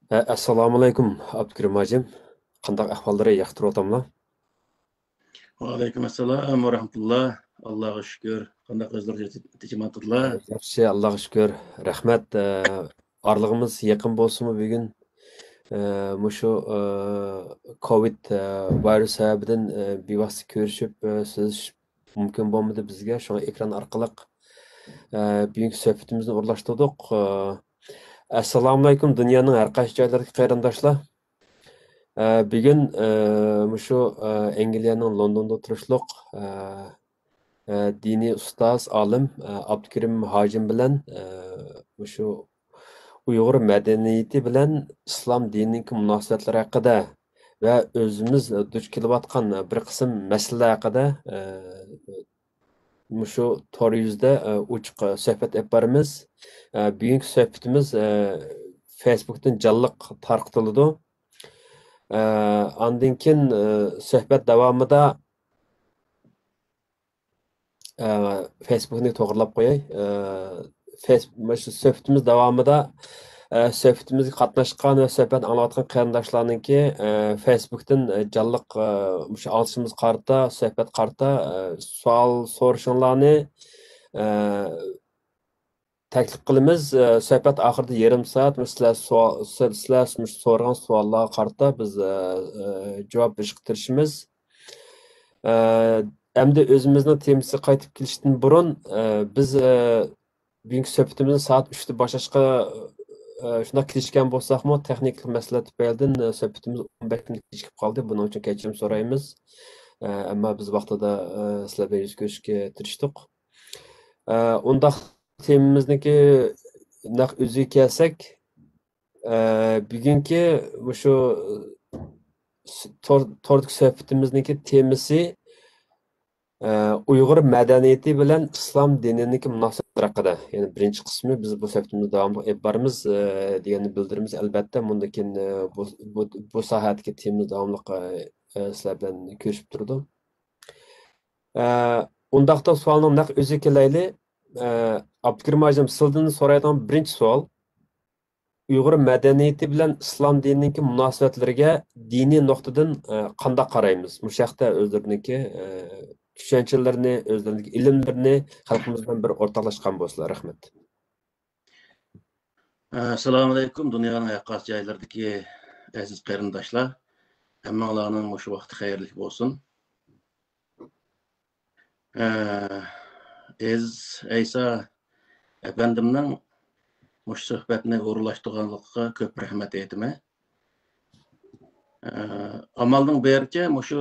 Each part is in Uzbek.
Assalomu alaykum, Abdukirim hojim. Qanday ahvollari yaxshi turibdimi? Aleyküm selam ve rahmetullah. Allah'a şükür. Kandak özler ticamatullah. Yaxshi, Allohga shukr. Rahmat. Orlig'imiz yaqin bo'lsinmi bugun? Mushu Covid virus sababidan bevosita ko'rishib, siz mumkin bo'lmadi bizga. Shunga ekran orqali bugungi suhbatimizni o'rlashtirdik. Assalomu alaykum dunyoning har qaysi joylaridagi qarindoshlar. Bugun mushu Angliyaning Londonda turishliq diniy ustoz olim Abdukirim hojim bilan shu Uyg'ur madaniyati bilan islom dinining munosabatlari haqida va o'zimiz duch kelayotgan bir qism masalalar haqida shu tor yuzda ochiq suhbat olib boramiz. Bugungi suhbatimiz Facebookdan jonliq tarqatiladi. Ondan keyin suhbat davomida Facebook'ni to'g'rilab qo'yay. Suhbatimiz davomida suhbatimizga qatnashgan va suhbat anglayotgan qarindoshlarningki Facebook'dan jonliq shu olishimiz qarta, suhbat qarta savol so'rashinglarni taklif qilamiz. Suhbat oxirida yarim soat sizlar so'ragan savollarga qarta biz javob berishga tirishamiz. Endi o'zimizning temasiga qaytib kelishdan burun biz bugungi suhbatimizni soat 3da boshlashga shunday kelishgan bo'lsakmi, texnik masala tufaylidan suhbatimiz 15 minut kechikib qoldi. Buning uchun kechirim so'raymiz. Ammo biz vaqtida sizlar bilan yuz ko'rishga tirishdik. Unda temamizniki naq o'ziga kelsak, bugungi shu tordagi suhbatimizniki temasi Uyg'ur madaniyati bilan islom dinining munosabati haqida. Ya'ni birinchi qismi biz bu suhbatimizni davomli olib boramiz deganni bildiramiz. Albatta, bundan keyin bu sohadagi temamiz davomli sizlar bilan ko'rishib turdi. Undaqda savolning naq o'zi kelayli. Abdukirim hojim, sizdan so'raydigan birinchi savol Uyg'ur madaniyati bilan islom dinining munosabatlariga diniy nuqtadan qanday qaraymiz? Bu shaxta o'zlariniki tushunchalarini, o'zlariniki ilmlarini xalqimizdan bir o'rtoqlashgan bo'lsalar, rahmat. Assalamu aleyküm. Dünyanın yakas caylardaki aziz qarindoshlar. Hammalarning şu vaqti xayrli bo'lsin. İsa efendimning mush suhbatni o'rinlashtirganligiga ko'p rahmat aytaman. Amalning bericha şu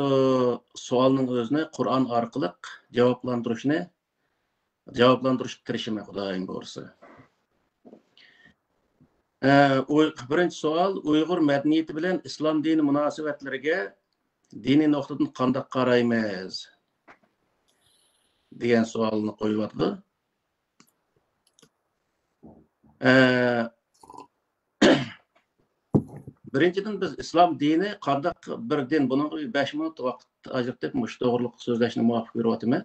savolning o'zini Qur'on orqali javoblantirishga tirishaman, Xudoyim bo'lsa. Birinchi savol, Uyg'ur madaniyati bilan islom dini munosabatlariga diniy nuqtadan qanday qaraymiz degan savolni qo'yyapti. Birinchidan biz islom dini qanday bir din, buni 5 minut vaqt ajratib mush to'g'riliq so'zlashni muvaffaq ko'ryapman.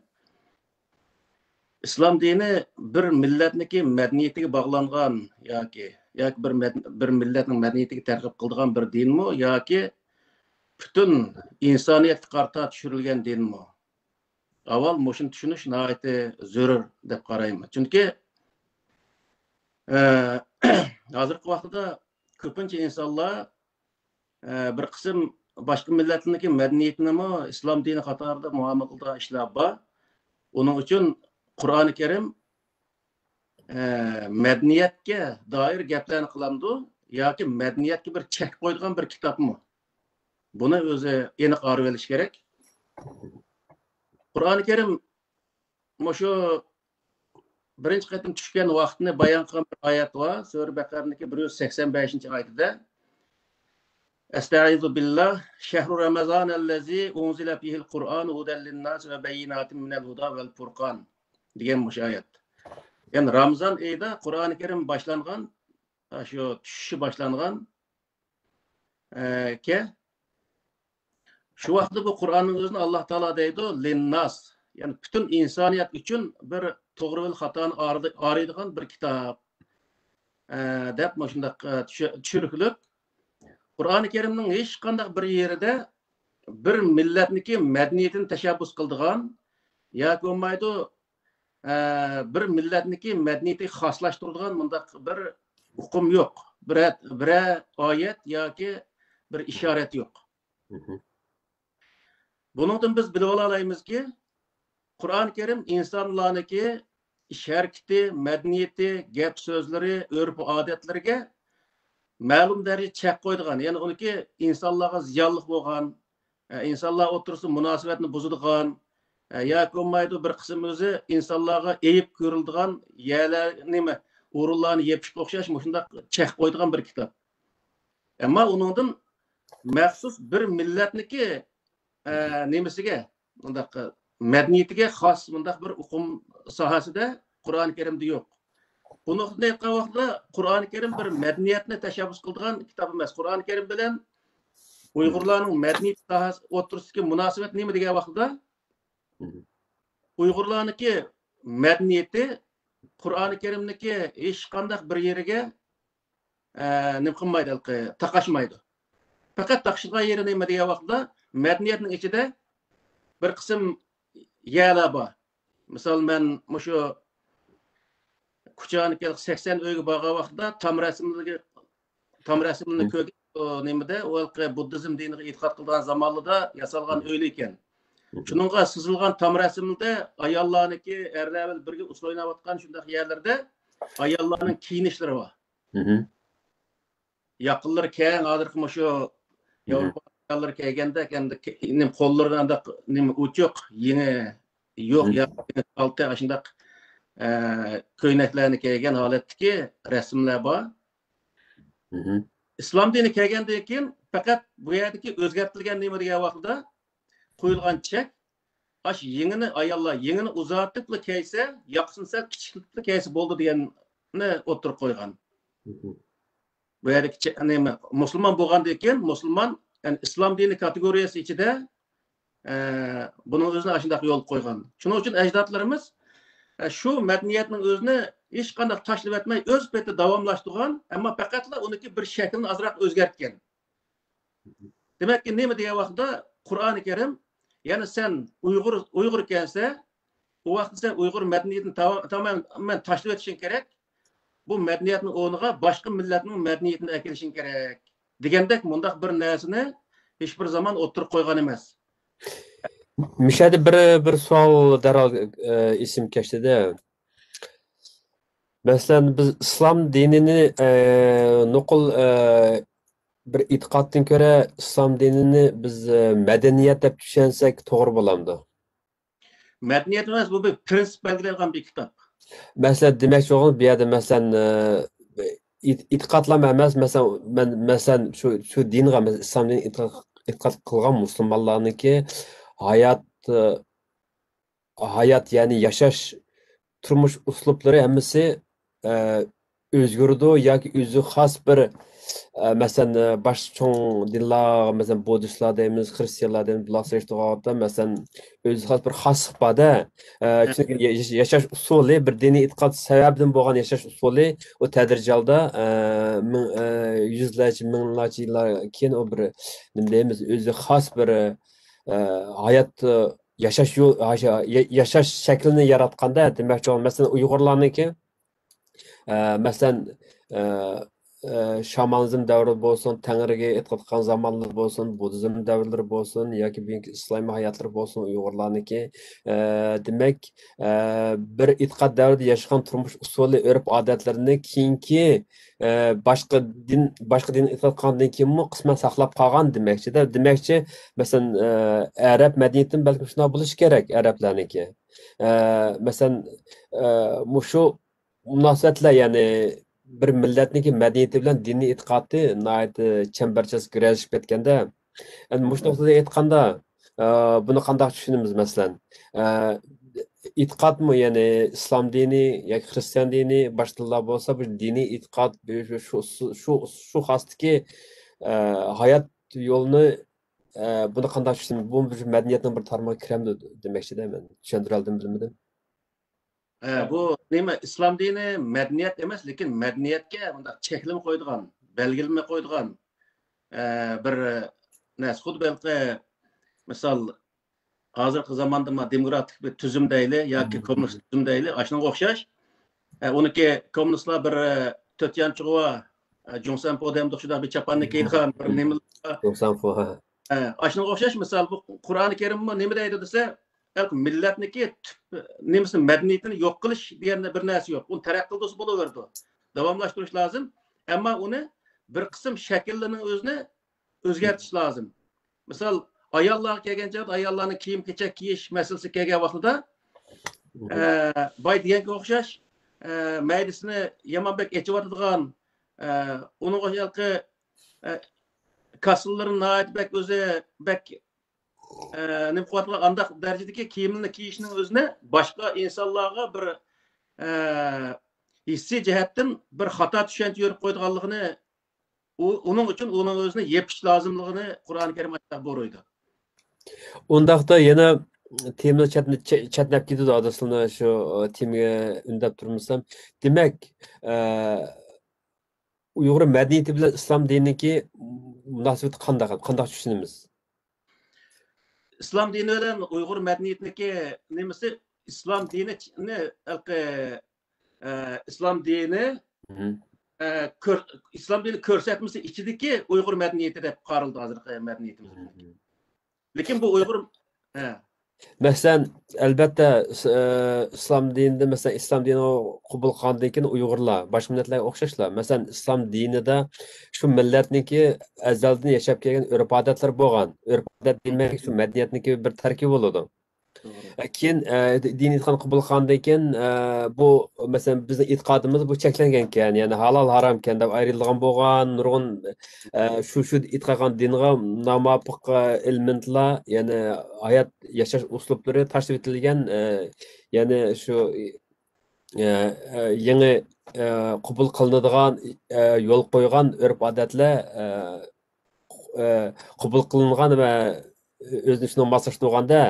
İslam dini bir millatniki madaniyatiga bog'langan yoki bir millatning madaniyatiga targ'ib qiladigan bir dinmi yoki butun insoniyatga qarta tushirilgan dinmi? Avval mushuni tushunish nihoyatda zarur deb qarayman. Chunki hozirgi vaqtda ko'pincha insonlar bir qism boshqa millatlarniki madaniyatini islom dini qatorida muomala qiladigan ishlar bor. Uning uchun Qur'oni Karim madaniyatga doir gaplarni qilamdi yoki madaniyatga bir chek qo'yadigan bir kitobmi? Buni o'zi aniq o'rib olish kerak. Qur'oni Karim shu birinchi qatim tushgan vaqtni bayon qilgan bir oyat bor. Sura Baqarniki 185-oyatida Estaizu billah şehru ramazanallazi unzila fihil Qur'an hudan linnas ve beyinatin minel huda vel furqan degan ayat. Yani Ramazan ayida Qur'oni Karim boshlangan, shu tushishi boshlangan ke shu vaqtda bu Qur'onning o'zini Alloh taolo deydi linnas, ya'ni butun insoniyat uchun bir to'g'ri va xatoni oriydigan bir kitob deb shunday tushunilib Qur'oni Karimning hech qanday bir yerida bir millatniki madaniyatini tashabbus qildigan yoki bo'lmaydi bir millatniki madaniyati xoslashtiradigan bundaq bir hukm yo'q. Bir oyat yoki bir ishorat yo'q. Buningdan biz bilib olamizki, Qur'oni Karim insonlarniki ish harakati, madaniyati, gap so'zlari, urf-odatlariga ma'lum darajada chek qo'ydigan. Ya'ni uniki insonlarga ziyonli bo'lgan, insonlar o'rtasida munosabatni buzadigan, yoki bo'lmaydi bir qism o'zi insonlarga ayib ko'riladigan yerlar nima o'rinlarni yepishga o'xshash shunday chek qo'ydigan bir kitob. Ammo uningdan maxsus bir millatniki nemasiga bundaq madaniyatiga xos bundaq bir hukm sohasida Qur'oni Karimda yo'q. Buni aytgan vaqtda Qur'oni Karim bir madaniyatni tashabbus qiladigan kitob emas. Qur'oni Karim bilan Uyg'urlarning madaniyat sohasi o'rtasidagi munosabat nima degan vaqtda Uyg'urlarniki madaniyati Qur'oni Karimniki hech qanday bir yeriga nima qilmaydi, taqashmaydi. Faqat taqishgan yeri nima degan vaqtda madaniyatning ichida bir qism yerlar bor. Misol men shu Kuchaniga 80 uyga borgan vaqtda tam rasmini ko'rgan nimada buddizm diniga e'tiqod qilgan zamonlarda yasalgan uylar ekan. Shuningga sizilgan tam rasmda ayollarniki erlar birga usul o'ynayotgan shunday yerlarda ayollarning kiyinishlari bor. Yaqinlar keng hozirgi shu Yevropalar kelganda endi qo'llarida nima uchoq yeni yo'q yoki olti shunday ko'ynaklarni kiygan holatdagi rasmlar bor. Islom dini kelgandan keyin faqat bu yerdagi o'zgartirilgan nima degan vaqtda qo'yilgan chek ash yengini ayollar yengini uzatib kiysa, yoqsinsa kichiklikda kiysa bo'ldi deganni o'tirib qo'ygan. Bu yerdagi nima musulmon bo'lgandan keyin musulmon yani islom dini kategoriyasi ichida buning o'zini shunday yo'l qo'ygan. Shuning uchun ajdodlarimiz shu madaniyatning o'zini hech qanday tashlab etmay o'z betida davomlashtirgan, ammo faqatla uniki bir shaklni azroq o'zgartgan. Demakki nima degan vaqtda Qur'oni Karim, ya'ni sen Uyg'ur ekansa, u vaqtda sen Uyg'ur madaniyatini tamamen tashlab etishing kerak. Bu madaniyatning o'rniga boshqa millatning madaniyatini kelishing kerak. Degandek mundaq bir narsani hech bir zaman o'tirib qo'ygan emas. Mishada bir savol darhol isim kashtada. Masalan, biz islom dinini nuqul bir e'tiqoddan ko'ra islom dinini biz madaniyat deb tushunsak to'g'ri bo'lamdi. Madaniyat emas, bu bir prinsip belgilangan bir kitob. Masalan, demakchi o'g'il bu yerda masalan e'tiqodlama emas, masalan shu dinga islom dinini e'tiqod qilgan musulmonlarniki hayot ya'ni yashash turmush uslublari hammasi o'zgardi yoki o'zi xos bir masalan boshqa cho'ng dinlar, masalan budistlar deymiz, xristianlar deymiz, bular masalan o'zi xos bir xoslik borda, chunki yashash usuli bir diniy e'tiqod sababidan bo'lgan yashash usuli u tadricalda yuzlarcha minglarcha yillar keyin u bir nima deymiz o'zi xos bir hayot yashash shaklini yaratganda, demakchi masalan Uyg'urlarniki masalan shamanizm davri bo'lsin, tangriga e'tiqod qilgan zamonlar bo'lsin, budizm davrlari bo'lsin yoki bugünkü islomiy hayotlari bo'lsin Uyg'urlarniki, demak bir e'tiqod davrida yashagan turmush usuli, urf-odatlarini keyingi boshqa din e'tiqod qilgandan keyinmi qisman saqlab qolgan demakchi-da. Demakchi, masalan arab madaniyatidan balki shunday bo'lishi kerak arablarniki. Masalan shu munosabatlar, ya'ni bir millatniki madaniyati bilan diniy e'tiqodi chambarchas kirashib ketganda, endi mush nuqtada aytganda buni qanday tushunamiz? Masalan e'tiqodmi, ya'ni islom dini yoki xristian dini boshqalar bo'lsa, bu diniy e'tiqod shu xosdagi hayot yo'lini buni qanday tushunamiz? Bu madaniyatning bir tarmog'i kiramdi demoqchi-da, men tushuntira oldim bilmadim. Bu nima islom dini madaniyat emas, lekin madaniyatga bunda cheklama qo'ydigan, belgilama qo'ydigan bir xuddi balki misol hozirgi zamonda demokratik bir tuzum deyli yoki kommunist tuzum deyli shunga o'xshash uniki kommunistlar bir to'tyanchig'va Jungsanpo demdi shunaqa bir chapanni kiygan bir nima shunga o'xshash misol bu Qur'oni Karimmi nima deydi desa millatniki nimasi madaniyatini yo'q qilish degan bir narsa yo'q. Uni taraqqi qilsa bo'laverdi. Davomlashtirish lozim. Ammo uni bir qism shakllarning o'zini o'zgartirish lozim. Misol ayollarga kelgan chog'da ayollarning kiyim-kechak kiyish masalasi kelgan vaqtida boy deganga o'xshash maydisini yomonbek echiyotadigan uning o'shalqi kasıllarin bek o'zi bek nima qilyotgan andaq darajadagi kiyimni kiyishning o'zini boshqa insonlarga bir hissiy jihatdan bir xato tushuncha yo'rib qo'yganligini uning uchun uning o'zini yepish lozimligini Qur'oni Karim aytib boruydi. Undaqda yana temni chatnab ketdi adasini shu temaga undab turmasam. Demak, Uyg'ur madaniyati bilan islom diniki munosabati qanday tushunamiz? İslam dini bilan Uyg'ur madaniyatniki nimasi islom dinini islom dini islom dini ko'rsatmasi ichidagi Uyg'ur madaniyati deb qaraldi hozirgi madaniyatimiz. Lekin bu Uyg'ur Mesela elbette İslam dininde mesela İslam dini qabul qilgandan keyin Uyg'urlar boshqa millatlarga o'xshashlar. Mesela İslam dinida shu millatniki azaldan yashab kelgan urf-odatlar bo'lgan. Urf-odat demak shu madaniyatniki bir tarkibi bo'ladi. Keyin din e'tiqodini qabul qilgandan keyin bu mesela bizning e'tiqodimiz bu cheklangan ekan, ya'ni halol harom ekan deb ayrilgan bo'lgan nurg'un shu e'tiqod qilgan dinga nomuvofiq elementlar, ya'ni hayot yashash uslublari tashlab etilgan, ya'ni shu yangi qabul qilinadigan yo'l qo'ygan urf-odatlar qabul qilingan va o'zini shunga moslashtirganda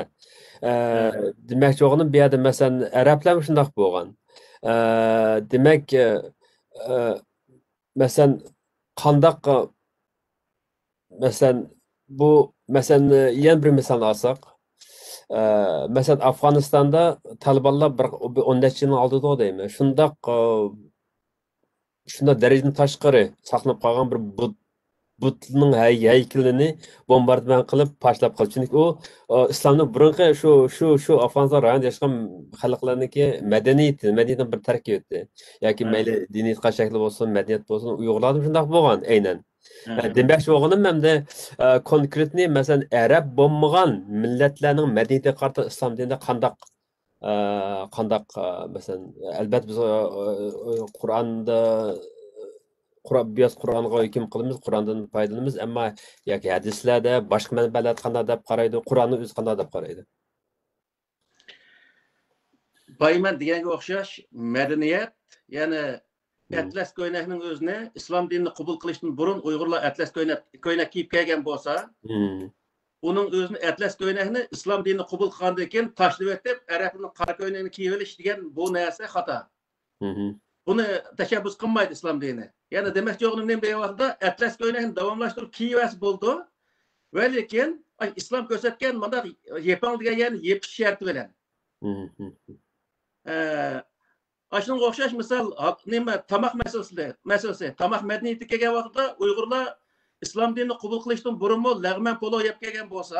demek çoğunun bir yerde mesela Araplar mı şundak boğan? Demek mesela kandak mesela bu mesela yeni bir misal alsak mesela Afganistan'da Talibanlar 14 yılın aldı da değil mi? Şundak dereceden taşqarı saqlanıp kalgan bir butning haykalini bombardman qilib pashlab qildi. Chunki u islomning burunqi shu Afg'oniston rayonida yashagan xalqlarniki madaniyatning bir tarkibi. Yoki mayli diniy shakli bo'lsin, madaniyat bo'lsin, Uyg'urlarda shunday bo'lgan aynan. Demakchi o'g'lim hamda konkretni masalan arab bo'lmagan millatlarning madaniyatiga qarata islom dinida qandaq masalan albatta biz Qur'onda biraz Qur'onga hukm qilamiz, Qur'ondan foydalanamiz, ammo yoki hadislarda boshqa manbalar qanday deb qaraydi, Qur'onni o'zi qanday deb qaraydi? Bayman deganga o'xshash madaniyat, ya'ni atlas ko'ynakning o'zini islom dinini qabul qilishdan burun Uyg'urlar atlas ko'ynak kiyib kelgan bo'lsa, uning o'zini atlas ko'ynakni islom dinini qabul qilgandan keyin tashlab etib, arabning qora ko'ynakni kiyib olish degan bu narsa xato. Bunu teşebbüs kılmaydı İslam dini. Yani demek ki onun bir vakti atlas ko'ynakni davomlashtirib kiyivasi bo'ldi. Ve lekin İslam ko'rsatgan mana yepan degan yani yepish sharti bilan. Shunga o'xshash misol nima tomoq masalasi, tomoq madaniyati kelgan vaqtda Uyg'urlar islom dinini qabul qilishdan burunmi lag'man polo yeb kelgan bo'lsa,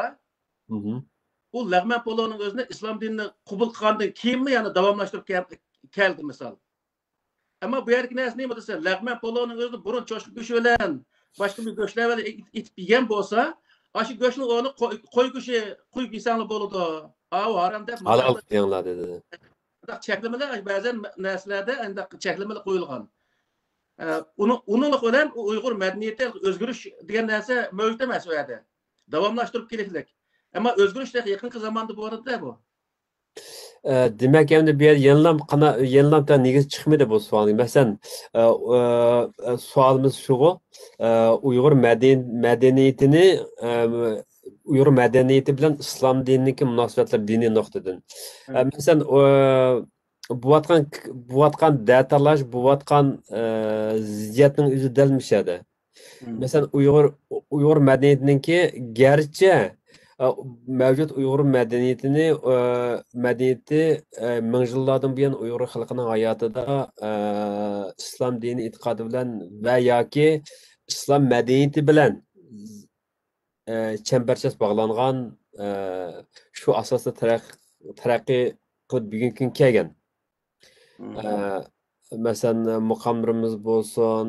u lag'man poloning o'zini islom dinini qabul qilgandan keyinmi yani davomlashtirib keldi misol. Ama bu yerki neresi neymi dese, lag'man poloning o'zini burun cho'shqa go'shi bilan boshqa bir go'shlar bilan itib yegan bo'lsa, shu go'shni o'ni qo'y go'shi quyib yesanlar bo'ladi. O haram deb halol qilinglar dedi. Cheklamalar ba'zan narsalarda undaq cheklamalar qo'yilgan. Uning bilan Uyg'ur madaniyati o'zgarish degan narsa mavjud emas u yerda. Davomlashtirib keraklik. Ammo o'zgarish yaqinqi zamonda bo'ladi bu. Demek yani bir yenilam da negiz çıkmadı bu sualın. Mesela sualımız şu, Uygur medeniyetini Uygur medeniyeti bilen İslam dinindeki münasebetler dini noktadan. Mesela bu atkan detalaş, bu atkan ziddiyatın yüzü delmiş ya da. Mesela Uyghur medeniyetinki gerçi mevcut Uyghur medeniyeti ming yillardan buyon Uyghur xalqining hayotida islom dini e'tiqodi bilan va yoki islom madaniyati bilan chambarchas bog'langan shu asosda taraqqiy qilib bugungi kunga kelgan. Masalan, muqamlarimiz bo'lsin,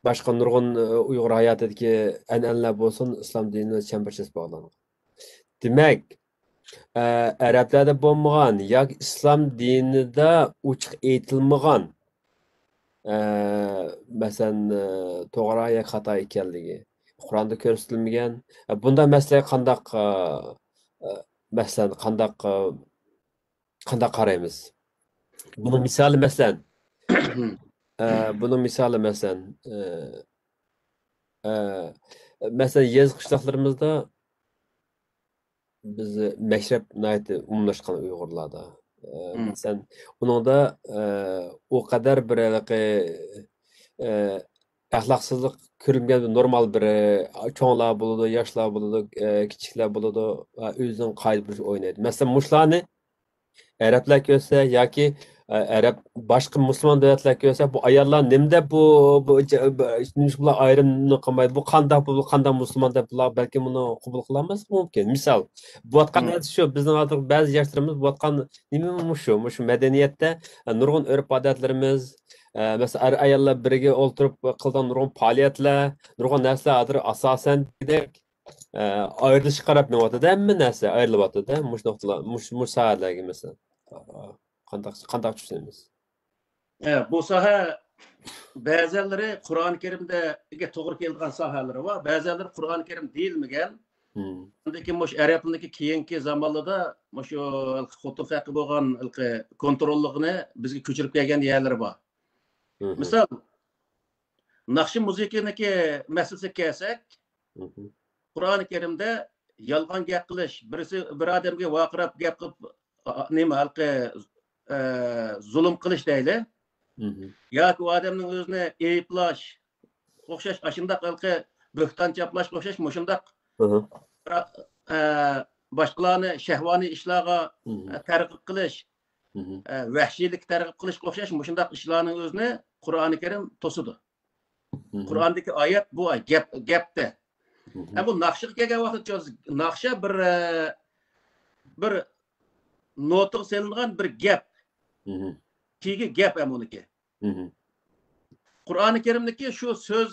başqa nurg'un Uyg'ur hayotidagi an'analar bo'lsin, islom dinini chambarchas bog'langan. Demak, arablarda bo'lmagan yoki islom dinida ochiq aytilmagan masalan to'g'ri yoki xato ekanligi Qur'onda ko'rsatilmagan. Bunda masalaga masalan qanday qaraymiz? Bunun misali masalan mesela yez qishloqlarimizda biz mashrab umumlashgan Uyg'urlarda. Mesela uningda o qadar bir axloqsizlik ko'rilgan normal bir cho'nglar bo'ladi, yoshlar bo'ladi, kichiklar bo'ladi, o'zining qoida bir o'ynaydi. Mesela mushlarni Arablar ko'rsa yoki Arab başqa musulmon davlatlar ko'rsa, bu ayollar nimda bular ayrimni qilmaydi, bu qanday musulmon deb bular balki buni qabul qilolmasi mumkin. Misol, bu atgan shu bizning hozir ba'zi yoshlarimiz bu atgan nima shu madaniyatda nurg'un urf-odatlarimiz, masalan ayollar birga o'ltirib qilgan nurg'un faoliyatlar, nurg'un narsalar hozir asosan ayrilish qarab nima hamma narsa ayrilyapti-da, mush nuqtalar, mush sohalarga masalan. Qanday tushunamiz? Bu soha ba'zilari Qur'oni Karimda to'g'ri kelgan sohalari bor, ba'zilari Qur'oni Karim deyilmagan. Lekin mush arabniki keyingi zamonlarda shu xotib haqi bo'lgan kontrolligini bizga ko'chirib kelgan yerlar bor. Misol, naqshi musiqaniki masalasiga kelsak, Qur'oni Karimda yolg'on gap qilish, bir odamga vaqirab gap qilib nima zulm qilish deyli. Yoki u odamning o'zini ayiblash, o'xshash ashundaq bo'xton chaplash o'xshash mushundaq boshqalarni shahvoniy ishlarga targ'ib qilish, vahshiylik targ'ib qilish o'xshash mushundaq ishlarning o'zini Qur'oni Karim to'sidi. Qur'ondagi oyat bu gapda. Bu naqshiga kelgan vaqtda naqsha bir notiq selingan bir gap. Keyingi gap ham uniki. Qur'oni Karimdagi shu so'z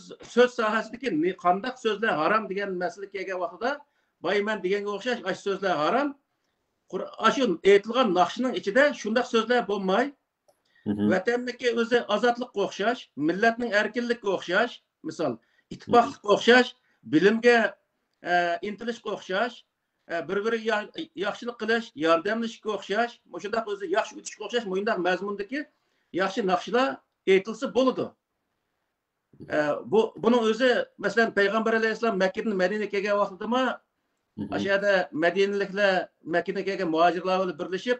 sohasidagi qandaq so'zlar harom degan masala kelgan vaqtida bayman deganga o'xshash ash so'zlar harom. Shu aytilgan naqshning ichida shundaq so'zlar bo'lmay, vatanniki o'zi ozodlikqa o'xshash, millatning erkinlikka o'xshash, misol ittifoqlikqa o'xshash, bilimga intilishga o'xshash, bir-biriga yaxshilik qilish, yordamlashishga o'xshash, shundaq o'zi yaxshi o'tishga o'xshash mo'yindaq mazmundagi yaxshi naqshlar aytilsa bo'ladi. Buning o'zi masalan Payg'ambar alayhissalom Makkadan Madinaga kelgan vaqtida ashada Madinaliklar Makkaga kelgan muhojirlar bilan birlashib,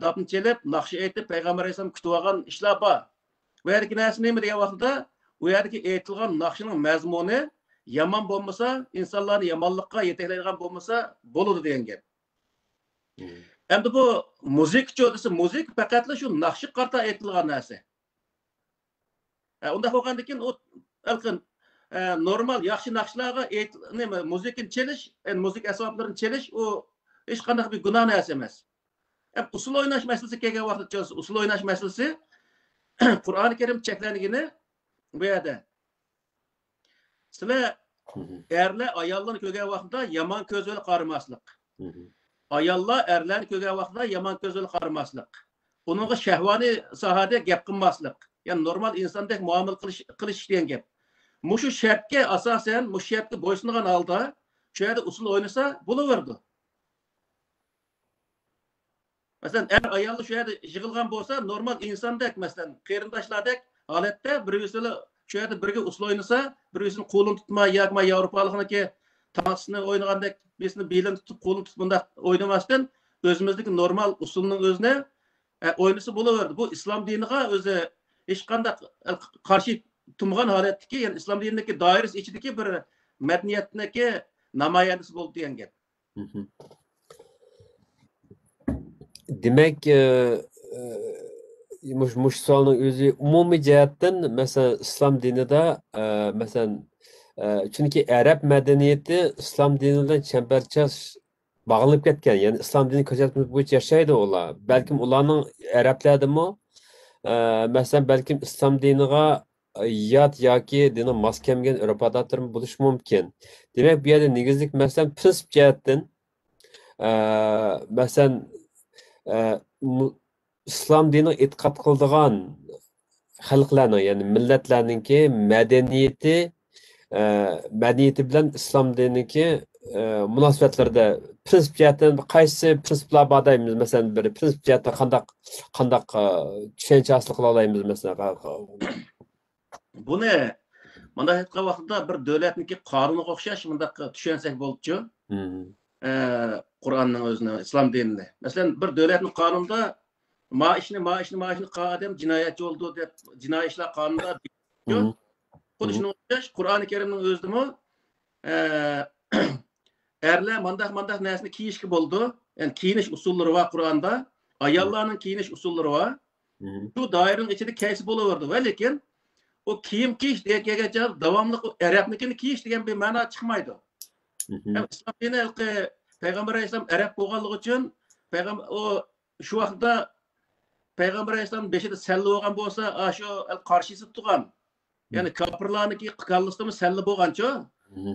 dafn chelib, naqsh aytib Payg'ambar alayhissalom kutib olgan ishlar bor. Bu yerdagi narsa nima degan vaqtda, u yerdagi aytilgan naqshning mazmuni yomon bo'lmasa, insonlarni yomonlikqa yetaklaydigan bo'lmasa, bo'ladi degan gap. Endi bu musiqchi desa, musiq faqat shu naqshi qarta aytilgan narsa. Unda bo'lgandan keyin u normal yaxshi naqshlarga nima musiqani chelish, musiq asboblarini chelish u hech qanday bir gunoh narsa emas. Usul o'ynash masalasi kelgan vaqtda usul o'ynash masalasi Qur'oni Karim cheklanigini bu yerda sizlar erlar ayollarni ko'rgan vaqtda yomon ko'z bilan qaramaslik. Ayollar erlarni ko'rgan vaqtda yomon ko'z bilan qaramaslik. Uningga shahvoniy sohada gap qilmaslik. Ya'ni normal insondek muomala qilish degan gap. Mushu shartga asosan, mush shartga bo'ysungan holda shu yerda usul o'ynasa bo'laverdi. Masalan, ayollar shu yerda yig'ilgan bo'lsa, normal insondek, masalan, qarindoshlardek holatda bir-birisiga shu yerda birga usul o'ynasa, bir-birisini qo'lini tutmay, yoki Yevropalikniki tamasini o'ynagandek, birisini belini tutib, qo'lini tutib bunday o'ynamasdan o'zimizdagi normal usulning o'zini o'ynasa bo'laverdi. Bu islom diniga o'zi hech qanday qarshi turmagan holatdagi, ya'ni islom dinidagi doirasi ichidagi bir madaniyatniki namoyandasi bo'ldi degan gap. Demek muş sualın özü umumi cihetten mesela İslam dinide mesela çünkü Arap medeniyeti İslam dininden çemberças bağlanıp ketken. Yani İslam dini kaçatmış bu yaşaydı ola. Belki ulanın Araplarda mı mesela belki İslam dinine yat yoki dini mos kelmagan urf odatlar bo'lishi mumkin. Demak, bu yerda negizlik masalan prinsip jihatdan masalan islom dini e'tiqod qiladigan xalqlarning, ya'ni millatlarninki madaniyati bilan islom diniki munosabatlarda prinsip jihatdan qaysi prinsiplar bor deymiz? Masalan, bir prinsip jihatdan qandaq tushuncha hosil qila olamiz masalan? Buni mana aytgan vaqtda bir davlatniki qonuniga o'xshash bundaq tushunsak bo'ldi-ku. Qur'onning o'zini, islom dinini. Masalan, bir davlatning qonunida maishni qadam jinoyatchi bo'ldi deb jinoiy ishlar qonunida xuddi shunga o'xshash Qur'oni Karimning o'zidami erlar mandaq narsani kiyishga bo'ldi. Ya'ni kiyinish usullari va Qur'onda ayollarning kiyinish usullari va shu doiraning ichida kaysi bo'laverdi. Va lekin o kiyim kiyish degancha davomli Arabnikini kiyish degan bir ma'no chiqmaydi. İslam dini Peygamber Aleyhisselam Arap bo'lganligi uchun payg'ambar o shu vaqtda Peygamber Aleyhisselam beshida salli bo'lgan bo'lsa, shu qarshisi turgan. Ya'ni kofirlarniki qilganligimiz salli bo'lgancha,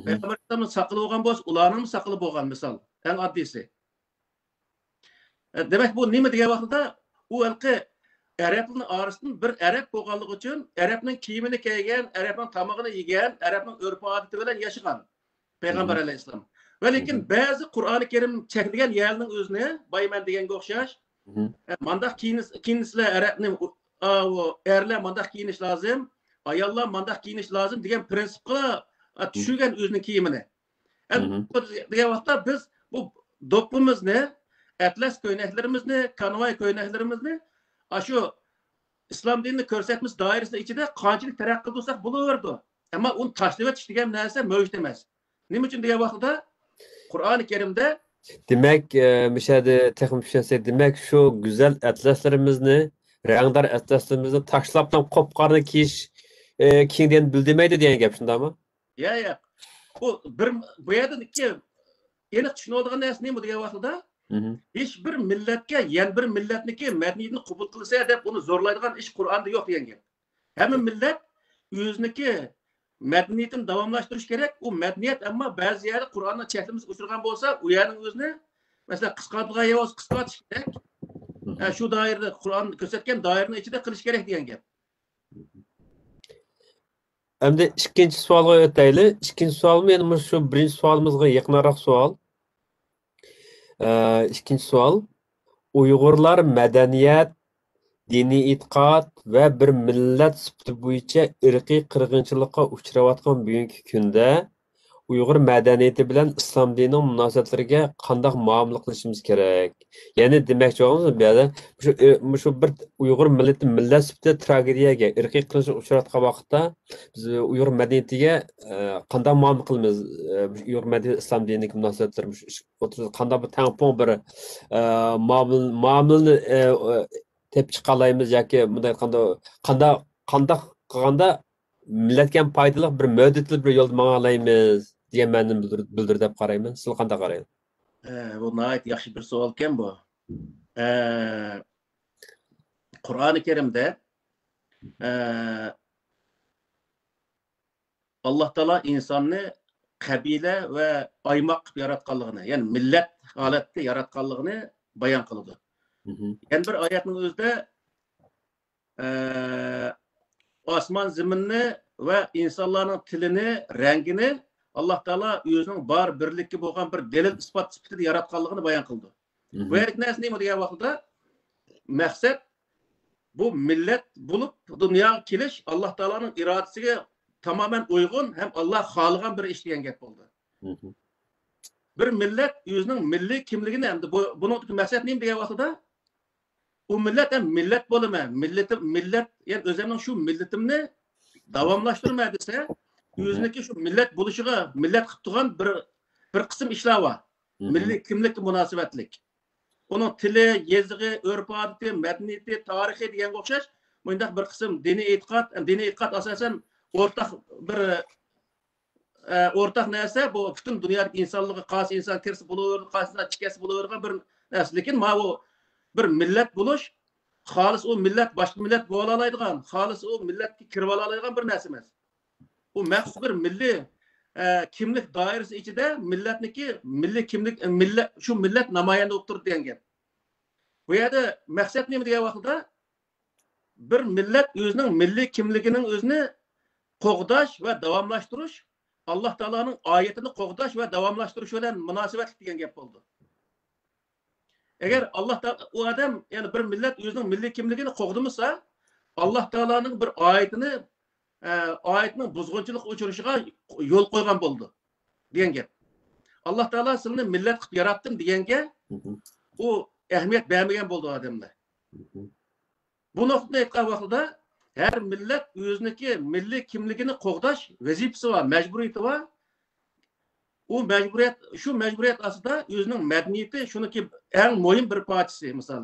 Peygamber Aleyhisselam saqli bo'lgan bo'lsa, ularning saqli bo'lgan misol. Eng oddiysi. Demak bu nima degan vaqtda u Arapning orasidan bir Arap bo'lganligi uchun Arapning kiyimini kiygan, Arapning tomog'ini yegan, Arapning urf-odati bilan yashagan Peygamber Aleyhisselam. Ve lekin bazı Qur'oni Karim cheklagan yerning o'zini bayman deganga o'xshash, mandaq kiyinishlar Arabning erlar mandaq kiyinish lozim, ayollar mandaq kiyinish lozim degan prinsipga tushirgan o'zining kiyimini. Degan vaqtda biz bu do'ppimizni, atlas ko'ylaklarimizni, konvoy ko'ylaklarimizni shu islom dinini ko'rsatmish doirasi ichida qanchalik taraqqi qilsak bo'laverdi. Ammo uni tashlab o'tish degan narsa mavjud emas. Nima uchun degan vaqtda Qur'oni Karimda demak, mishadi texnik tushunsak, demak shu go'zal atlaslarimizni, rangdor atlaslarimizni tashlab qop-qorni kiyish kiyingan bildirmaydi degan gap, shundaymi? Ya. Bu yerdan ikki aniq tushunadigan narsa nima degan vaqtda hech bir millatga yan bir millatniki madaniyatini qabul qilsa deb uni zo'rlaydigan ish Qur'onda yo'q degan gap. Hamma millat o'ziniki madaniyatini davomlashtirish kerak. U madaniyat ammo ba'zi yerda Qur'onning cheklimiz uchirgan bo'lsa, u yerning o'zini masalan qisqartirgan yo'q, qisqartish kerak. Shu doirada Qur'on ko'rsatgan doiraning ichida qilish kerak degan gap. Endi ikkinchi savolga o'taylik. Ikkinchi savolmi endi shu birinchi savolimizga yaqinroq savol. İkinci sual, Uyg'urlar madaniyat, diniy e'tiqod va bir millat sifati bo'yicha irqiy qirg'inchilikqa uchrayotgan bugungi kunda Uyg'ur madaniyati bilan islom dinining munosabatlariga qanday muomala qilishimiz kerak? Ya'ni demoqchi bo'lganimiz bu yerda shu bir Uyg'ur millati millat sifatida tragediyaga, irqiy qirg'inchilikka uchrayotgan vaqtda biz Uyg'ur madaniyatiga qanday muomala qilamiz? Uyg'ur madaniyati islom dinining munosabatlari qanday bir tangpon bir muomalani tep chiqalaymiz yoki bunday qanday qilganda millatga foydali bir mo'ditli bir yo'lda mang'alaymiz degan ma'noni bildir deb qarayman. Siz qanday qaraysiz? Bu nihoyat yaxshi bir savol ekan bu. Qur'oni Karimda Alloh taolo insonni qabila va oymoq qilib yaratganligini, ya'ni millat holatda yaratganligini bayon qiladi. Yani bir oyatning o'zida osmon zaminni va insonlarning tilini, rangini Alloh taolo o'zining bor birlikka bo'lgan bir dalil isbot sifatida yaratganligini bayon qildi. Bu narsa nima degan vaqtda maqsad bu millat bo'lib dunyoga kelish Alloh taoloning irodasiga tamamen uygun hem Allah xohlagan bir ish degan gap bo'ldi. Bir millat o'zining milliy kimligini, endi buning maqsadi nima degan vaqtda O millet hem millet bolama, millet yani özümün şu milletimni davamlaştırma dese, özündeki şu millet buluşuğa, millet kıp turgan bir kısım işler var. Milli kimlik münasebetlik. Onun tili, yazığı, örf-adeti, medeniyeti, tarihi degan o'xshash, bundaq bir kısım dini itiqat asasen o'rtaq narsa, bu bütün dünyadagi insonlarga qaysi inson kirsi bo'laveradi, qaysi inson chiqasi bo'lavergan bir narsa. Lekin ma bu bir millat bo'lish, xolis u millat boshqa millat bo'la oladigan, xolis u millatga kirib ola oladigan bir narsa emas. Bu maxsus bir milliy kimlik doirasi ichida millatniki milliy kimlik shu millat namoyanda bo'lib turdi degan gap. Bu yerda maqsad nima degan vaqtda bir millat o'zining milliy kimligining o'zini qo'g'dash va davomlashtirish, Alloh taolaning oyatini qo'g'dash va davomlashtirish bilan munosabatli degan gap bo'ldi. Agar Alloh taolo u odam, ya'ni bir millat o'zining milliy kimligini qo'g'dimasa, Alloh taolaning bir oyatining buzg'unchilik uchirishiga yo'l qo'ygan bo'ldi degan gap. Alloh taolo sizni millat qilib yaratdim deganga u ahamiyat bermagan bo'ldi odamlar. Bu nuqtada aytgan vaqtida her millet o'ziniki milliy kimligini qo'g'dash vazifasi va majburiyati va shu majburiyat aslida o'zining madaniyati shuniki eng muhim bir parchasi. Misol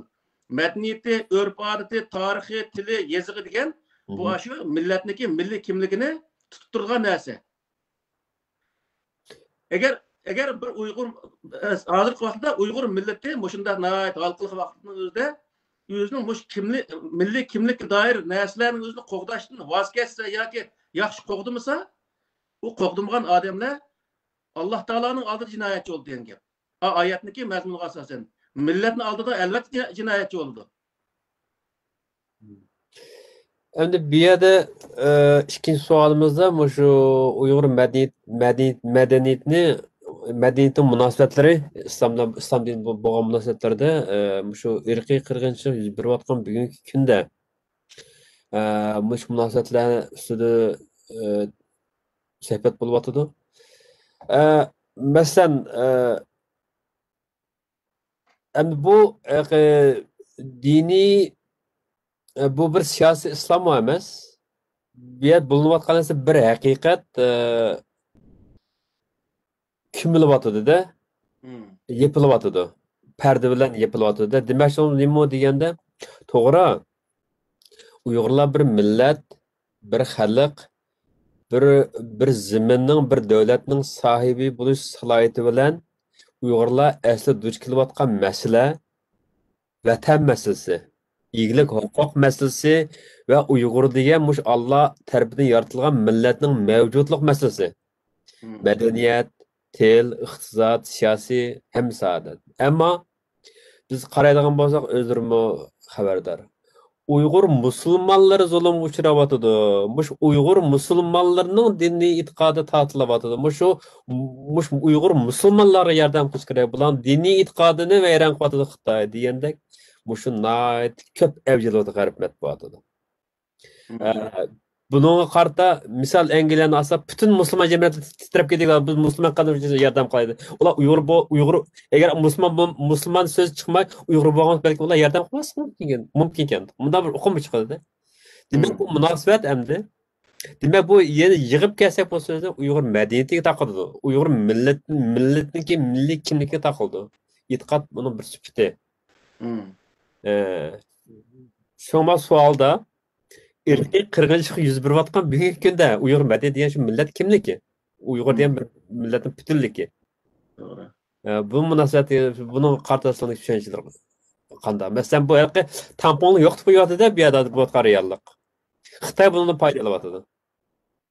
madaniyati, urf-odati, tarixi, tili, yazığı degan bu shu millatniki milliy kimligini tutib turgan narsa. Agar bir Uyg'ur hozirgi vaqtda Uyg'ur millati mushunda navoit xalqlik vaqtning o'zida o'zining milliy kimlikka doir narsalarning o'zini qo'g'dashdan voz kechsa yoki yaxshi qo'g'dimasa, u qo'g'dimgan odamlar Alloh taoloning oldida jinoyatchi bo'ldi degan gap. Oyatniki mazmuniga asosan millatning oldida albatta jinoyatchi bo'ldi. Endi bu yerda ikkinchi savolimizda shu Uyg'ur medeniyetin munosabatlari islom dini bo'lgan munosabatlarda shu irqiy qirg'inchilik yuz berayotgan bugungi kunda shu munosabatlar ustida suhbat bo'lyotidi. Masalan, endi bu diniy bu bir siyosiy islom emas. Bu yer bo'linayotgan narsa bir haqiqat kimilyotidi-da, yepilyotidi. Parda bilan yepilyotidi. Demakchi nima deganda, to'g'ri, Uyg'urlar bir millat, bir xalq, bir zaminning, bir davlatning sahibi bo'lish salohiyati bilan Uyg'urlar asli duch kelayotgan masala vatan masalasi, eglik huquq masalasi va Uyg'ur degan mush Alloh tarafidan yaratilgan millatning mavjudlik masalasi. Madaniyat, til, iqtisod, siyosiy ham saadat. Ammo biz qaraydigan bo'lsak, o'zlarimiz xabardor. Uyg'ur musulmonlari zulm uchrayotidi. Mush Uyg'ur musulmonlarining diniy e'tiqodi tortilyotidi. Mush Uyg'ur musulmonlarga yordam qilish kerak. Bular diniy e'tiqodini vayron qilyotidi Xitoy degandek. Mushu nayt ko'p avjilovdi g'arb matbuotida. Bunga qarta misol Angliyani olsa, butun musulmon jamiyati titrab ketadilar. Biz musulmon qadamchiga yordam qilaydi. Ular Uyg'ur agar musulmon so'z chiqmay Uyg'ur bo'lgan balki ular yordam qilmasi mumkin ekan. Bunda bir uqum chiqadi. Demak bu munosabat endi. Demak bu yana yig'ib kelsak bu so'zni Uyg'ur madaniyatiga taqildi. Uyg'ur millatniki milliy kimlikka taqildi. E'tiqod buning bir sifati. Shoma savolda irqiy qirg'inchilik yuz berayotgan bugungi kunda Uyg'ur madaniyati degan shu millat kimligi? Uyg'ur degan bir millatning butunligi. To'g'ri. Bu munosabat buning qartasini tushunchilar qanday? Masalan, bu irqiy tamponni yo'q deb qo'yadi-da, bu yerda bu reallik. Xitoy bundan foydalanyapti.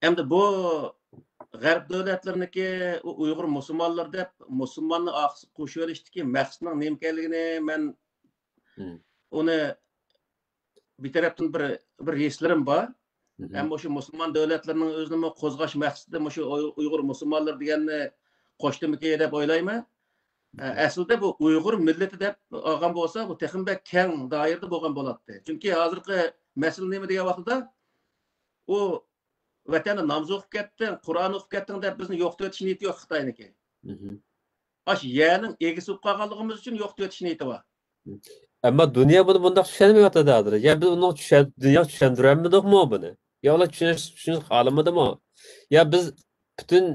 Endi bu g'arb davlatlariniki Uyg'ur musulmonlar deb musulmonni qo'shib olishdiki, maqsadning nima ekanligini men uni bir tarafdan bir hislerim var. Hem şu Müslüman devletlerinin özünü kozgaş maqsadi şu Uygur Müslümanlar deganni qo'shdimikin deb o'ylayman. Aslida bu Uygur milleti deb olgan bo'lsa, bu texinbek keng doirada bo'lgan bo'ladi. Chunki hozirgi masala nima degan vaqtida u vatanni namoz o'qib ketding, Qur'on o'qib ketding deb bizni yo'qotib o'tish niyati yo'q Xitoyniki. Ash yerning egisi bo'lib qolganligimiz uchun yo'qotib o'tish niyati bor. Ama dünya bunu bundaq tushunmayotadi hozir. Ya biz uni dünya tushuntirolmadikmi buni? Ya ular tushunish xohlamadimi? Ya biz butun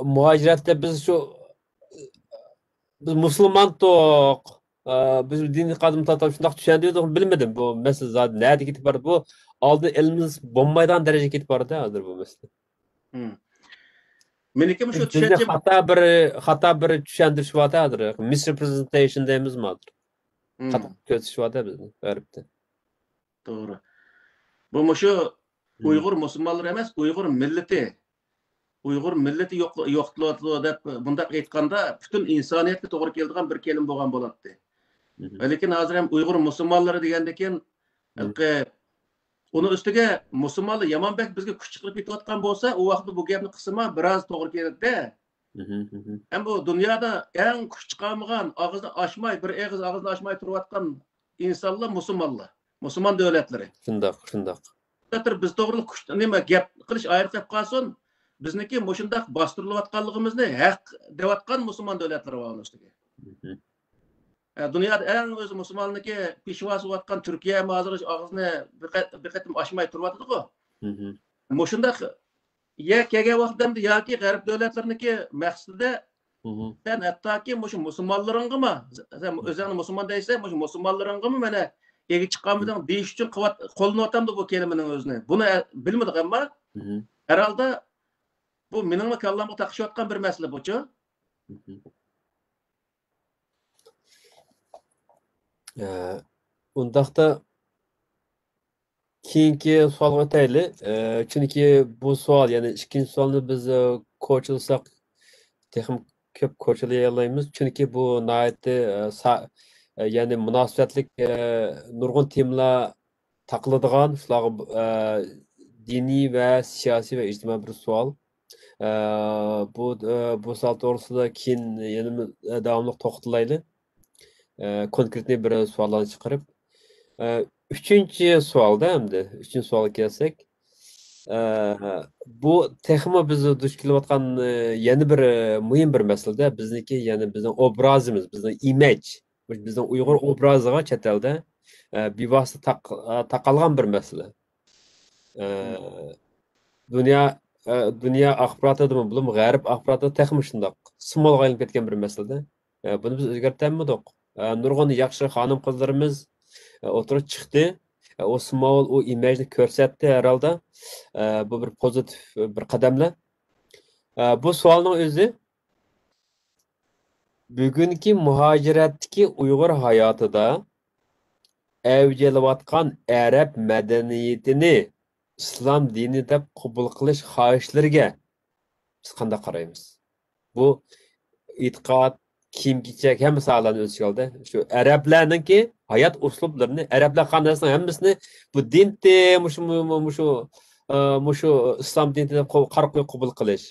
muhojiratda biz musulmondiq. Biz diniy qadim tatam shundoq tushundirdik bilmadim. Bu masala zodi nerede ketib bordi? Bu oldin ilmimiz bo'lmaydigan darajaga ketib bordi hozir bu masala. Hı. Meniki Biz şu bizni düşüncem xato bir tushuntirishyapti hozir. Misrepresentation deymizmi hozir? Xato hı, ko'rsatishyapti bizni g'arbda. doğru. Bu şu Hmm. Uygur Müslümanlar emas, Uygur milleti yo'qladi deb bundaq aytganda bütün insoniyatga to'g'ri keladigan bir kelim bo'lgan bo'ladi. Mhm. Lekin hozir ham Uygur musulmonlari degandan Mhm. uni ustiga musulmonlar Yamanbek bizga kuch chiqarib ketayotgan bo'lsa, u vaqtda bu gapni qisma biroz to'g'ri keladi-da. Mhm. Mhm. Hem bu dünyada en kuch chiqarmagan, og'izni ochmay, bir og'iz og'izni ochmay turayotgan insonlar musulmonlar, musulmon davlatları. Shundoq, shundoq. Biz to'g'ri kuch nima gap qilish ayrı qilib qolsin, bizniki mushundaq bostirilayotganligimizni haq deyotgan musulmon davlatlari bor ustiga. Mhm. Dünyada en o'zi musulmonniki peshvosi bo'layotgan Turkiya hozir og'izni bir qatim ochmay turyapti-ku. Mhm. Mushundaq ya kelgan vaqtda yoki g'arb davlatlariniki maqsadida Mhm. sen hattoki mushu musulmonlaringmi sen o'zingni musulmon deysan, mushu musulmonlaringmi mana ega chiqqanmiding deyish uchun qo'llanyapti bu kelimaning o'zini. Buni bilmadik ammo Mhm. herhalde bu meningmi kallamga taqishayotgan bir masala bu-chu. Mhm. Undaqda keyingi savolga o'tayli. Chunki bu savol, ya'ni ikkinchi savolni biz ko'chirsak texnik ko'p ko'chirlay olmaymiz. Chunki bu nihoyatda ya'ni munosabatlik nurg'un temalar taqiladigan shularga diniy va siyosiy va ijtimoiy bir savol. Bu savol to'g'risida keyin yana davomli to'xtalaylik. Konkretniy bir savollarni chiqarib. Uchinchi savolda endi uchinchi savolga kelsak, bu texmo biz duch kelayotgan yana bir muhim bir masalada bizniki, ya'ni bizning obrazimiz, bizning image, bizning Uyg'ur obraziga chet elda bevosita taqalgan bir masala. Dünya dünya axborotidami, bo'limi g'arb axborotida texmi shundoq smolga aylanib ketgan bir masalada. Buni biz o'zgartirolmadik. Nurg'un yaxshi xonim qizlarimiz o'tirib chiqdi. O smol, o imajni ko'rsatdi herhalde. Bu bir pozitiv bir qadamlar. Bu savolning o'zi bugungi muhojiratdagi Uyg'ur hayotida avjilayotgan Arab madaniyatini islom dini deb qabul qilish xohishlariga biz qanday qaraymiz? Bu e'tiqod, kiyim-kechak hammasi alanı o'z ichiga oldi. Shu arablarningki hayot uslublarini, arablar qandaysan hammasini bu dinni mushu islom dini deb qarab qabul qilish.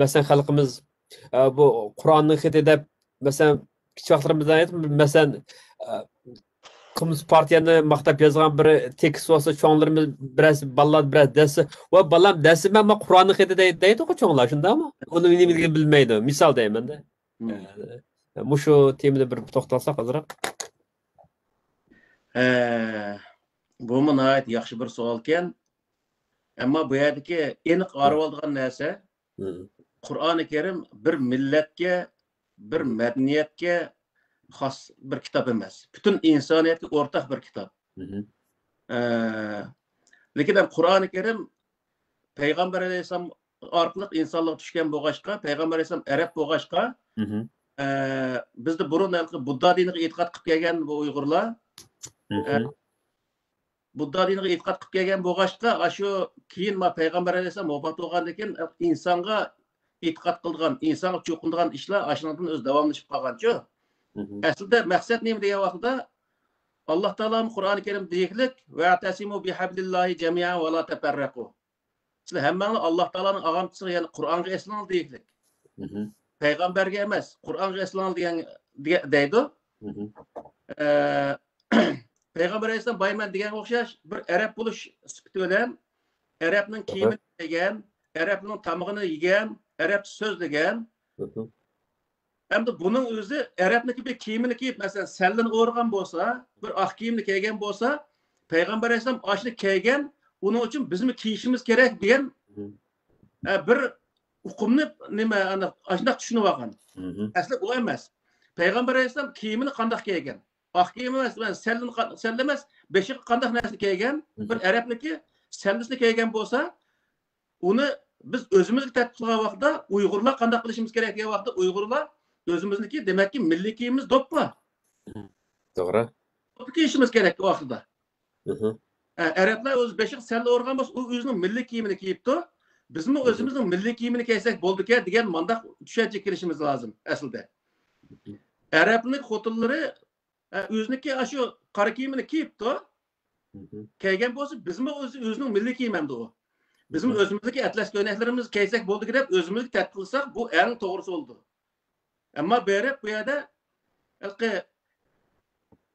Masalan, xalqimiz bu Qur'onni xiti deb, masalan, kichik vaqtlarimizda aytib, masalan, Kommunist partiyani maqtab yozgan bir tekst olsa, cho'nglarimiz biroz ballar biroz desa, va balam desa, men Qur'onni xiti deydi-ku cho'nglar, shundaymi? Uni nimaligini bilmaydi. Misol deyman-da. Mushu temada bir to'xtalsak azroq. Bu nihoyat yaxshi bir savolkan. Ammo bu yerdagi aniq arib oladigan narsa, Qur'oni Karim bir millatga, bir madaniyatga xos bir kitob emas. Butun insoniyatga o'rtaq bir kitob. Lekin ham Qur'oni Karim Payg'ambar alayhisalom orqali insonlarga tushgan bo'lg'achqa, Payg'ambar alayhisalom arab bo'lg'achqa, bizda burun Budda diniga e'tiqod qilib kelgan bu Uyg'urlar, Budda diniga e'tiqod qilib kelgan bo'lg'achqa, shu keyin Payg'ambar alayhisalom vafot bo'lgandan keyin insonga e'tiqod qilgan, insonga cho'qindigan ishlar ashundan o'z davomlashib qolgan-ku. Aslida maqsad nima degan vaqtda Alloh taolo Qur'oni Karim deyiklik va tasimu bihablillahi jami'an va la tafarraqu. Sizlar hammanglar Alloh taoloning og'amchisiga, ya'ni Qur'onga eslanal deyiklik. Payg'ambarga emas, Qur'onga eslanal degan deydi. Payg'ambar alayhisalom bayman degan o'xshash bir arab bo'lish sifati bilan arabning kiyimini kiygan, arabning tomog'ini yegan, arab so'zlagan. Hem de bunun özü Arapniki bir kiyimini giyip mesela sellin uğragan bolsa, bir ak kiyimini giygen bolsa, Peygamber Aleyhisselam aşını giygen, onun için bizim kiyişimiz gerek diyen bir hukumni nima ana aşında düşünüp algan. Aslında o emas. Peygamber Aleyhisselam kiyimini kandak giygen. Ak kiyim emas, sellemez, beşik kandak narsa giygen, bir Arapniki sellisini giygen bolsa, onu biz özümüzü tatbiq qilgan vaqtda Uyg'urlar qanday qilishimiz kerak degan vaqtda Uyg'urlar özümüzniki demakki milliy kiyimimiz do'ppa. To'g'ri. Do'ppa kiyishimiz kerak o vaqtda. Arablar o'z beshiq salla o'rgan bo'lsa, u o'zining milliy kiyimini kiyibdi. Bizmi o'zimizning milliy kiyimini kiysak bo'ldi-ku degan mandaq tushuncha kirishimiz lozim aslida. Arabning xotinlari o'ziniki shu qora kiyimini kiyibdi. Kiygan bo'lsa, bizmi o'zining milliy kiyimimdi u. Bizim özümüzdeki atlas göyneklerimiz kiysak bo'ldi deb özümüzü tatbiq qilsak, bu eng to'g'risi bo'ldi. Ammo bu yerda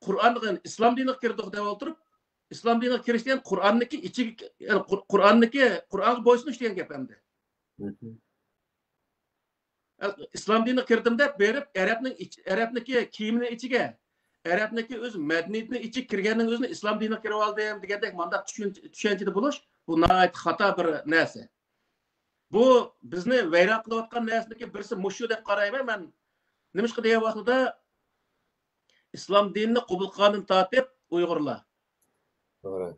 Qur'onga islom diniga kirdik deb o'tirib, islom diniga kirishdan Qur'onniki ichiga Qur'onga bo'ysunish degan gap endi. İslam dinine kirdim deb berib, Arabniki kiyimini ichiga, Arabniki o'z madaniyatini ichiga kirganning o'zini islom diniga kirib oldim degandek mandaq tushunchada bo'lish, bu nəhayət xata bir narsa. Bu bizni vayron qilayotgan narsaniki birisi mushu deb qarayman men. Nimishqa degan vaqtida islom dinini qabul qilgandan tortib Uyg'urlar. To'g'ri.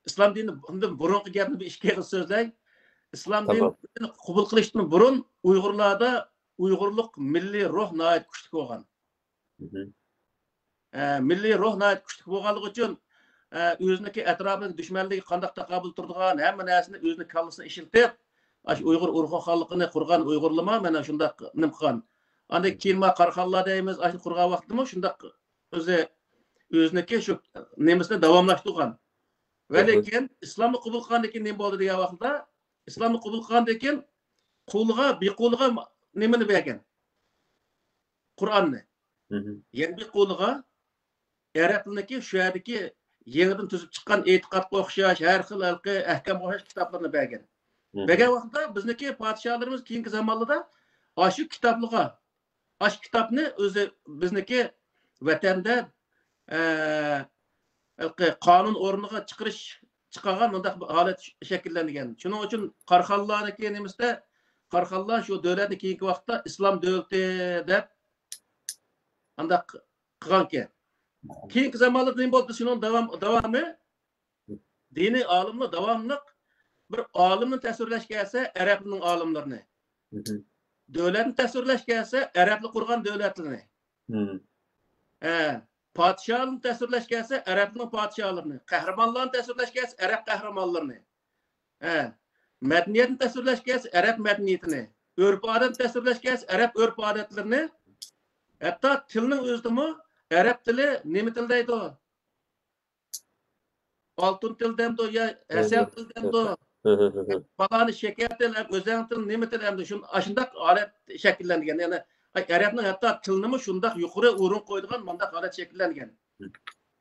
İslam dinini bundan burungi gapni bir ikki xil so'zlay. İslam dinini qabul qilishdan burun Uyg'urlarda Uyg'urlik milliy ruh nəhayət kuchli bo'lgan. Milliy ruh nəhayət kuchli bo'lganligi uchun o'ziniki atrofidagi dushmanligi qanday taqobil turadigan hamma narsani o'zini kallasini ishiltib, shu Uyg'ur urug'-xonligini qurgan Uyg'urlar mana shunday nim qilgan. Anda keyin Qarxonlar deymiz, shu qurgan vaqtda shunday o'ziniki shu nemisini davomlashtirgan. Va lekin islomni qabul qilgandan keyin nima bo'ldi degan vaqtda, islomni qabul qilgandan keyin biqulga nimani bergan? Qur'onni. Yani biqulga Arabniki shu yerdagi yenidan tuzib chiqqan e'tiqodga o'xshash har xil ahkamga o'xshash kitoblarni bergan. Bergan vaqtda bizniki podshohlarimiz keyingi zamonlarda shu kitoblarga, shu kitobni o'zi bizniki vatanda qonun o'rniga chiqargan bunday holat shakllangan. Shuning uchun Qarxonlarniki nemisda Qarxonlar shu davlatni keyingi vaqtda islom davlati deb anda qilgan. Keyingi zamonlarda nima bo'ldi? Shuning davomi diniy olimlar davomliq bir olimni tasvirlash kelsa, Arabning olimlarini. Davlatni tasvirlash kelsa, Arablar qurgan davlatlarini. Podshohni tasvirlash kelsa, Arabning podshohlarini. Qahramonlarni tasvirlash kelsa, Arab qahramonlarini. Madaniyatni tasvirlash kelsa, Arab madaniyatini. Urf-odatni tasvirlash kelsa, Arab urf-odatlarini. Hatto tilning o'zidami Arab tili nima til deydi? Oltin til demdi ya, asal til demdi. Falani shakar til, o'zang til nima til demdi? Shunday holat shakllangan. Ya'ni Arabning hatto tilini shunday yuqori o'rin qo'ydigan bunday holat shakllangan.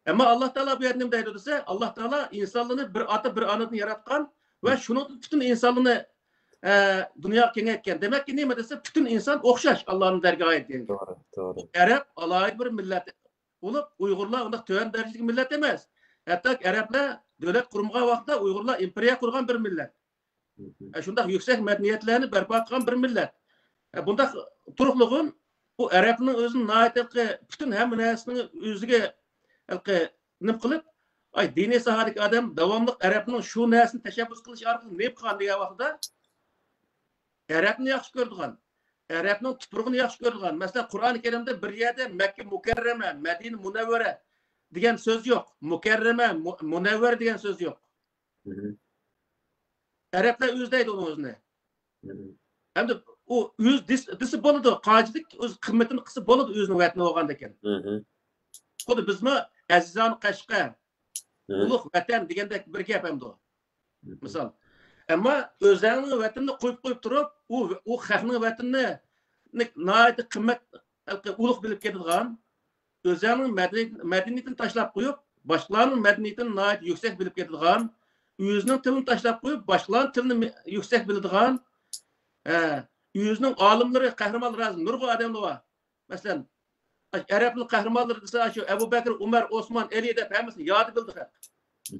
Ammo Alloh taolo bu yerda nima deydi desa, Alloh taolo insonlarni bir ota bir onadan yaratgan va shuni butun insonlarni dunyoga kengaytgan. Demakki nima desa, butun inson o'xshash Allohning dargohiga degan. To'g'ri. Arab alohida bir millat. Ulup Uyg'urlar unda töven darajadagi millat emas. Hatto Arablar davlat qurgan vaqtda Uyg'urlar imperiya qurgan bir millat. Shunday yuksak madaniyatlarni barpo qilgan bir millat. Bunda turuqlig'in bu Arabning o'zini naytaqi butun hamma narsani o'ziga nim qilib, diniy sohadagi odam davomli Arabning shu narsani tashabbus qilish orqali nima qilgan degan vaqtda Arabni yaxshi ko'rdigan. Arabning tuprog'ini yaxshi ko'rgan. Masalan, Qur'oni Karimda bir yerda Makka mukarrama, Madina munavvara degan so'z yo'q. Mukarrama, munavvar degan so'z yo'q. Arablar o'z deydi uni o'zini. Hamda u o'z disi bo'ladi, qojilik o'z qimmatini qilsa bo'ladi o'zining vatani bo'lganda ekan. Xuddi bizmi azizon Qashqa, ulug' vatan degandek bir gap hamda o. Misol Ama özlerinin vatanını koyup durup, o xalqning vatanını nəhayət qimmat uluq bilib ketadigan, özlerinin madaniyatini tashlab qo'yib, boshqalarning madaniyatini nəhayət yüksek bilib ketadigan, o'zining tilini tashlab qo'yib, boshqalarning tilini yüksek biladigan, özünün alimleri, kahramanları lazım. Nurgu adamlı var. Mesela Araplı kahramanları dese şu Ebu Bekir, Ömer, Osman, Ali de hepsini yadı bildik.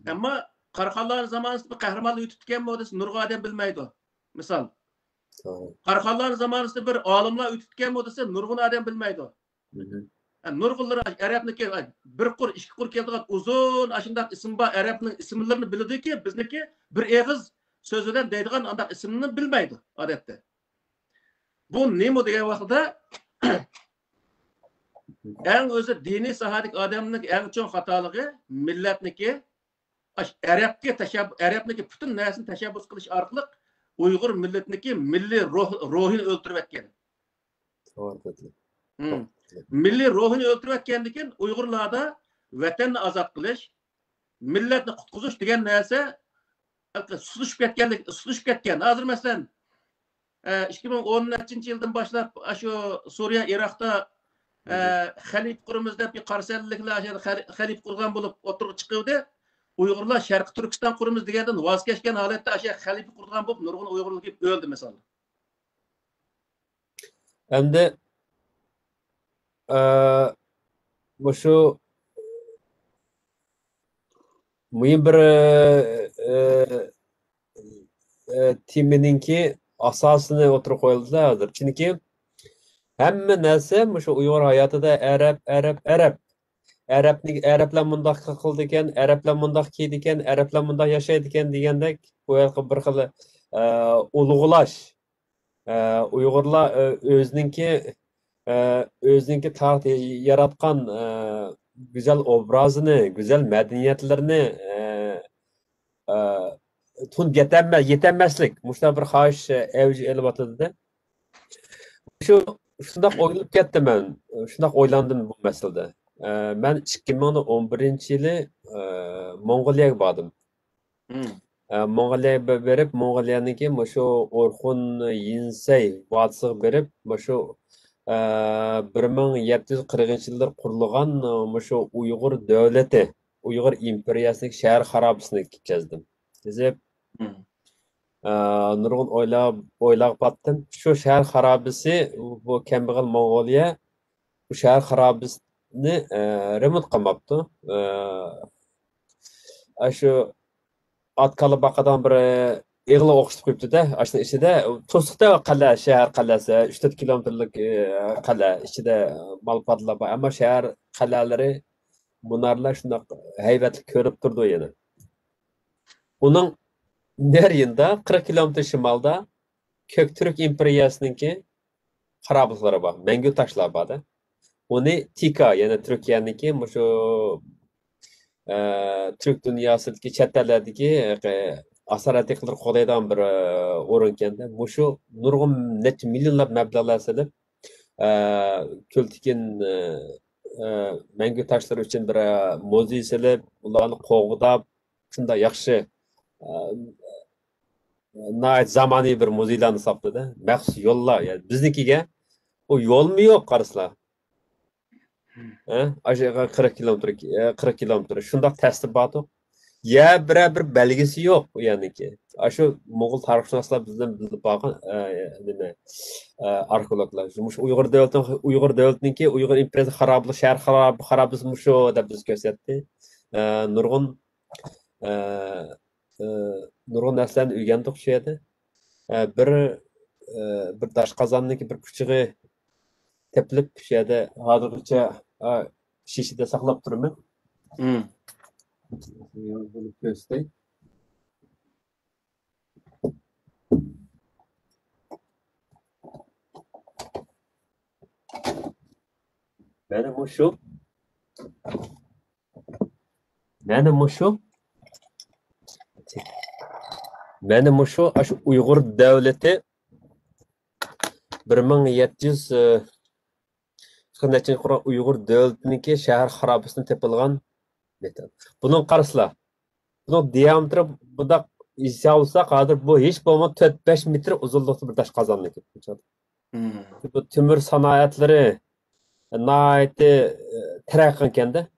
Ama Karkalların zamanında kahramanlığı ütütken mi odası Nurgu adam bilmeydi o. Misal. Karkalların zamanında bir alimler ütütken mi odası Nurgu adam bilmeydi o. Yani Nurgulları Arap'niki bir kur, iki kur keldiğin uzun aşındak isim var. Arap'ın isimlerini bildi ki bizniki bir eğiz sözüden deydiğin andak isimini bilmeydi adette. Bu neymi degan vaqtda en özü dini sahadik adamның en çoğun hatalığı milletniki Arapniki bütün nesini teşebbüs kılış arkalık Uygur milletniki milli ruhunu öldürüp etken. Milli ruhunu öldürüp etkendikin Uygurlarda vatanni azat kılış, milletni kutkuzuş degan narsa susuşup ketken. Hazır mesela 2010 yıldan başlap şu Suriye, Irak'ta Halip kurumuzda bir karsellikler Halip kurgan bulup oturup çıkıyordu. Uygurlar Şarkı Türkistan kurumuz degenden vaz keçken halatda aşağı Halip kurgan bulup nurgun Uygurlar gibi öldü mesela. Hem de bu şu mühim bir timininki asasını oturup koyuldu hazır. Çünkü hem neyse şu Uygur hayatında Arap Araplar mundaq qıldı ekan, Araplar mundaq kiydi ekan, Araplar mundaq yaşaydı ekan degandek bu bir xil ulug'lash. Uyg'urlar o'zininki tarix yaratgan güzel obrazını, güzel medeniyetlerini tun yetemezlik. Muşta bir xahish evci elbatıda. Şundaq o'ylab ketdim men. Şundaq o'ylandim bu masalada. Ben 2011-yili Mongoliyaga bordim. Mongoliyaga berib, Mongoliyaniki shu Orxun Yinsay vodisiga berib, shu 1740-yillar qurilgan shu Uyg'ur davlati, Uyg'ur imperiyasining shahar xarobasini ketkazdim. Deb nurg'un o'ylab batdim. Shu shahar xarobasi bu kambag'al Mongoliya bu shahar xarobasini remont qilmabdi. Shu Atkalı baqadan bir eğili oqıştı qo'yibdi-da. Aslında içinde To'siqda qala, shahar qalasi, 3-4 kilometrlik qala, içinde malpadlar bor. Ama shahar qalalari bunarlar shundoq haybatli ko'rib turdi yana. Uning neriyinda 40 kilometr shimolda Köktürk imperiyasininki xarobatlari bor. Mangu toshlar bor-da. Uni Tika, yana Turkiyaniki shu Türk dünyasındaki chet ellardagi asoratliklar qo'llaydigan bir o'rin ekanda. Bu shu nurg'un necha millionlab mablag'lar silib Ko'ltikin mangu toshlar uchun bir muzey silib, ularni qo'g'dab, shunday yaxshi zamoniy bir muzeylarni saqladi. Maxsus yo'llar, yani biznikiga o yo'lmi yo'q qaraslar. Aşağı 40 kilometre, 40 kilometre. Şundak testi batı. Ya bir belgesi yok yani ki. Aşı Moğol tarihşünaslar bizden bilip bakın arkeologlar. Uygur devletinin ki Uygur imperiyası harablı, şehir harablısı şu da biz gösterdi. Nurgun neslen üygendik şeydi. Bir daş kazanındaki bir küçüğü tepilip şeyde hazırlıkça şişede saklap durumda. Bunu göstereyim. Benim şu Uygur devleti 1700 qanday Qur'on Uyg'ur davlatiniki shahar xarobasidan tepilgan metal. Bunun qaraslar. Bunun diametri bundaq hisoblasak hozir bu hech bo'lmasa 4-5 metr uzunlikda bir tosh qozonniki. Bu temir sanoatlari nihoyatda taraqqiy ekanda.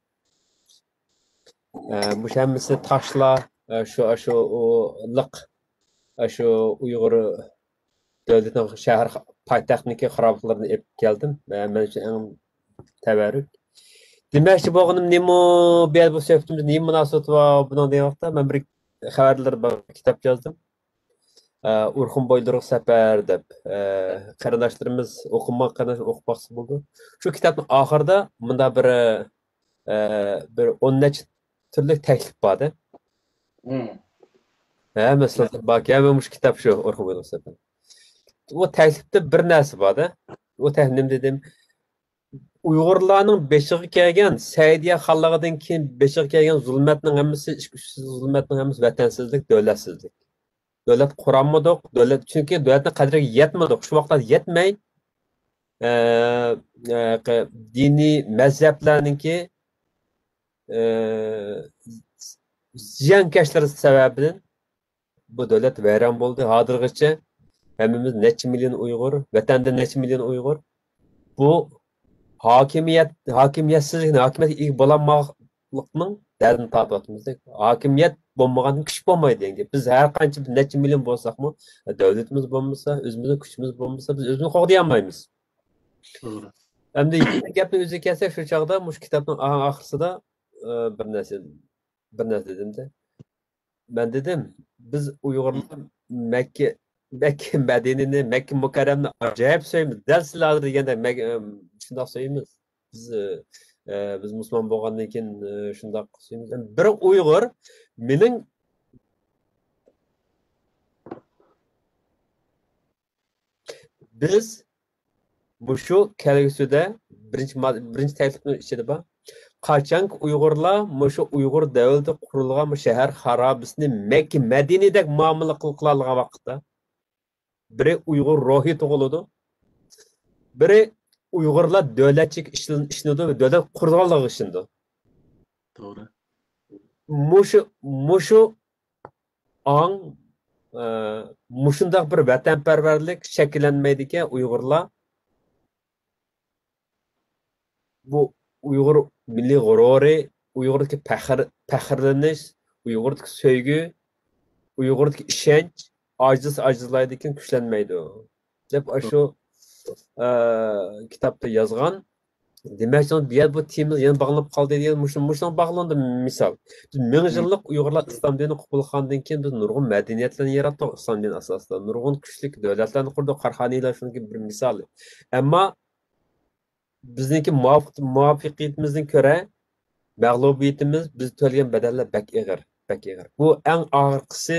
Bu hammasi toshlar shu liq shu Uyg'ur devletin şehir paytaxtniki xarablıklarını ep geldim. Ben için en teberrük. Demek boğunum nemo bir bu söhbetimizde neyim münasebet var bunun diye vaqtda ben bir haberler bir kitap yazdım. Urxun boylarıq səfər deb qarindaşlarımız oxumaqçı bo'ldi. Shu kitobning oxirida bunda bir 10 necha turli taklif borda. Masalan, bak ya bu kitap shu Urxun boylarıq səfər. O taklifda bir narsa borda. O taklif dedim Uyg'urlarning beshiga kelgan Saidiya xonligidan keyin beshiga kelgan zulmatning hammasi zulmatning hammasi vatansizlik, davlatsizlik. Devlet kuranmadık, çünkü devletin kadriga yetmedik. Şu vaqtda yetmey, dini mezheplerninki ziyankeşleri sebebiyle bu devlet vayron bo'ldi. Hozirgacha hemmimiz necha milyon Uyg'ur, vatanda necha milyon Uyg'ur. Bu hakimiyatsizlik, hakimiyet ega bo'lanmoqlikning dardini tortyapmiz. Hakimiyet bo'lmagan kuch bo'lmaydi endi. Biz har qancha necha million bo'lsakmi, davlatimiz bo'lmasa, o'zimizning kuchimiz bo'lmasa, biz o'zimizni qo'g'day olmaymiz. To'g'ri. Endi gapni o'ziga kelsak, shu chog'da mush kitobning oxirisida bir narsa dedimda. Ben dedim, biz Uyg'urlar Mekke Medine'ni, Mekke Mukarremni acayip söyleyimiz. Dal sizlar deganda shundoq söyleyimiz. Biz Müslüman bo'lgandan keyin shundoq söyleyimiz. Bir Uyg'ur mening biz bu shu kelgusida birinchi taklifni ichida bor. Qachonki Uyg'urlar shu Uyg'ur davlati qurilgan shahar xarobasini Mekke Madinadek muomala qiladigan vaqtda biri Uyg'ur ruhi tug'iladi, biri Uyg'urlar davlatchilik ishinadi va davlat qurganligi ishinadi. To'g'ri. Mushu ang mushundaq bir vatanparvarlik shakllanmaydi ekan Uyg'urlar. Bu Uyg'ur milliy g'ururi, Uyg'urdagi faxrlanish, Uyg'urdagi sevgi, Uyg'urdagi ishonch ojizlaydigan kuchlanmaydi deb shu kitobda yozgan. Demak, bu tema yana bog'lanib qoldi degan mushunga bog'landi misol. Biz 1000 yillik Uyg'urlar islom dinini qabul qilgandan keyin biz nurg'un madaniyatlarni yaratdik islom dini asosida. Nurg'un kuchli davlatlarni qurdik, qarxoniylar shunga bir misol. Ammo bizniki muvaffaqiyatimizdan ko'ra mag'lubiyatimiz biz to'lagan badallar bak ig'ir. Bu eng og'irqisi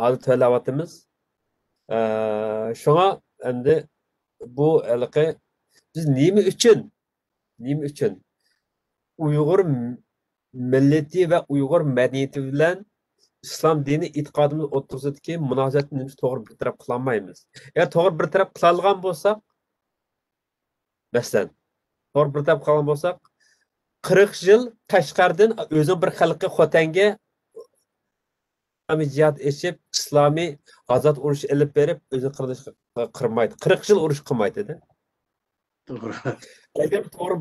hozir to'layapmiz. Shunga endi bu alaqi biz nima uchun Uyg'ur millati va Uyg'ur madaniyati bilan islom dini e'tiqodimiz o'rtasidagi munosabatni to'g'ri bir taraf qila olmaymiz. Agar to'g'ri bir taraf qila olgan bo'lsak, masalan to'g'ri bir taraf qilgan bo'lsak 40 yil Qashqardan o'zing bir xalqqa Xotanga jihad eshib islomiy g'azot urushi ilib berib o'zini qirmaydi. 40 yil urush qilmaydi. To'g'ri. Agar to'g'ri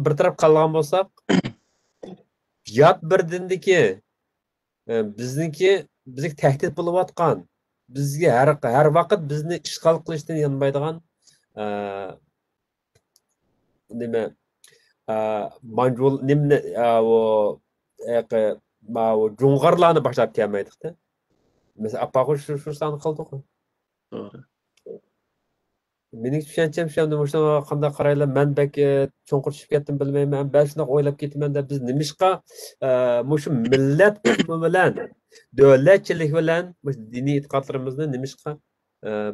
bir taraf qilgan bo'lsak, yot bir dindagi bizga tahdid bo'layotgan, bizga har vaqt bizni ishg'ol qilishdan yanmaydigan nima manjul nimni o Jo'ng'arlarni boshlab kelmaydi-da. Mesela apaqo shu san qildi. To'g'ri. Mening tushuncham shunday qanday qaraylar, men bak cho'nqir tushib ketdim bilmayman. Ben shunday o'ylab ketaman deb biz nimishqa shu millat bilan, davlatchilik bilan diniy e'tiqodlarimizni nimishqa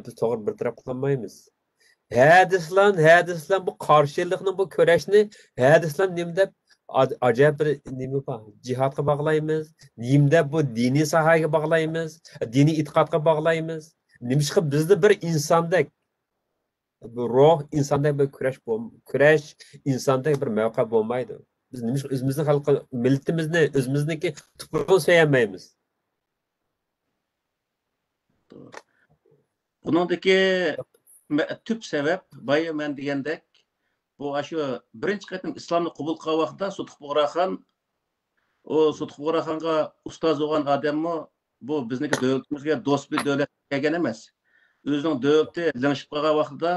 biz to'g'ri bir taraf qilmaymiz. Hadislar bu qarshilikni, bu kurashni hadislar nima deb acayip bir nima bor. Jihadga bağlaymiz, nimda bu diniy sohaga bağlaymiz, diniy e'tiqodga bağlaymiz. Nimishqa bizda bir insondek bu ruh insondek bir kurash insondek bir mavqe bo'lmaydi. Biz nimishqa o'zimizning xalqi millatimizni, o'zimizniki tuprog'ini so'yamaymiz. Buningdagi tüp sebep bayı men degandek bu aşı birinchi qatim islomni qabul qilgan vaqtda Sutqu Bo'raxonga ustoz bo'lgan odammi bu bizniki davlatimizga do'st bir davlat kelgan emas. o'zining davlati lingishib qolgan vaqtida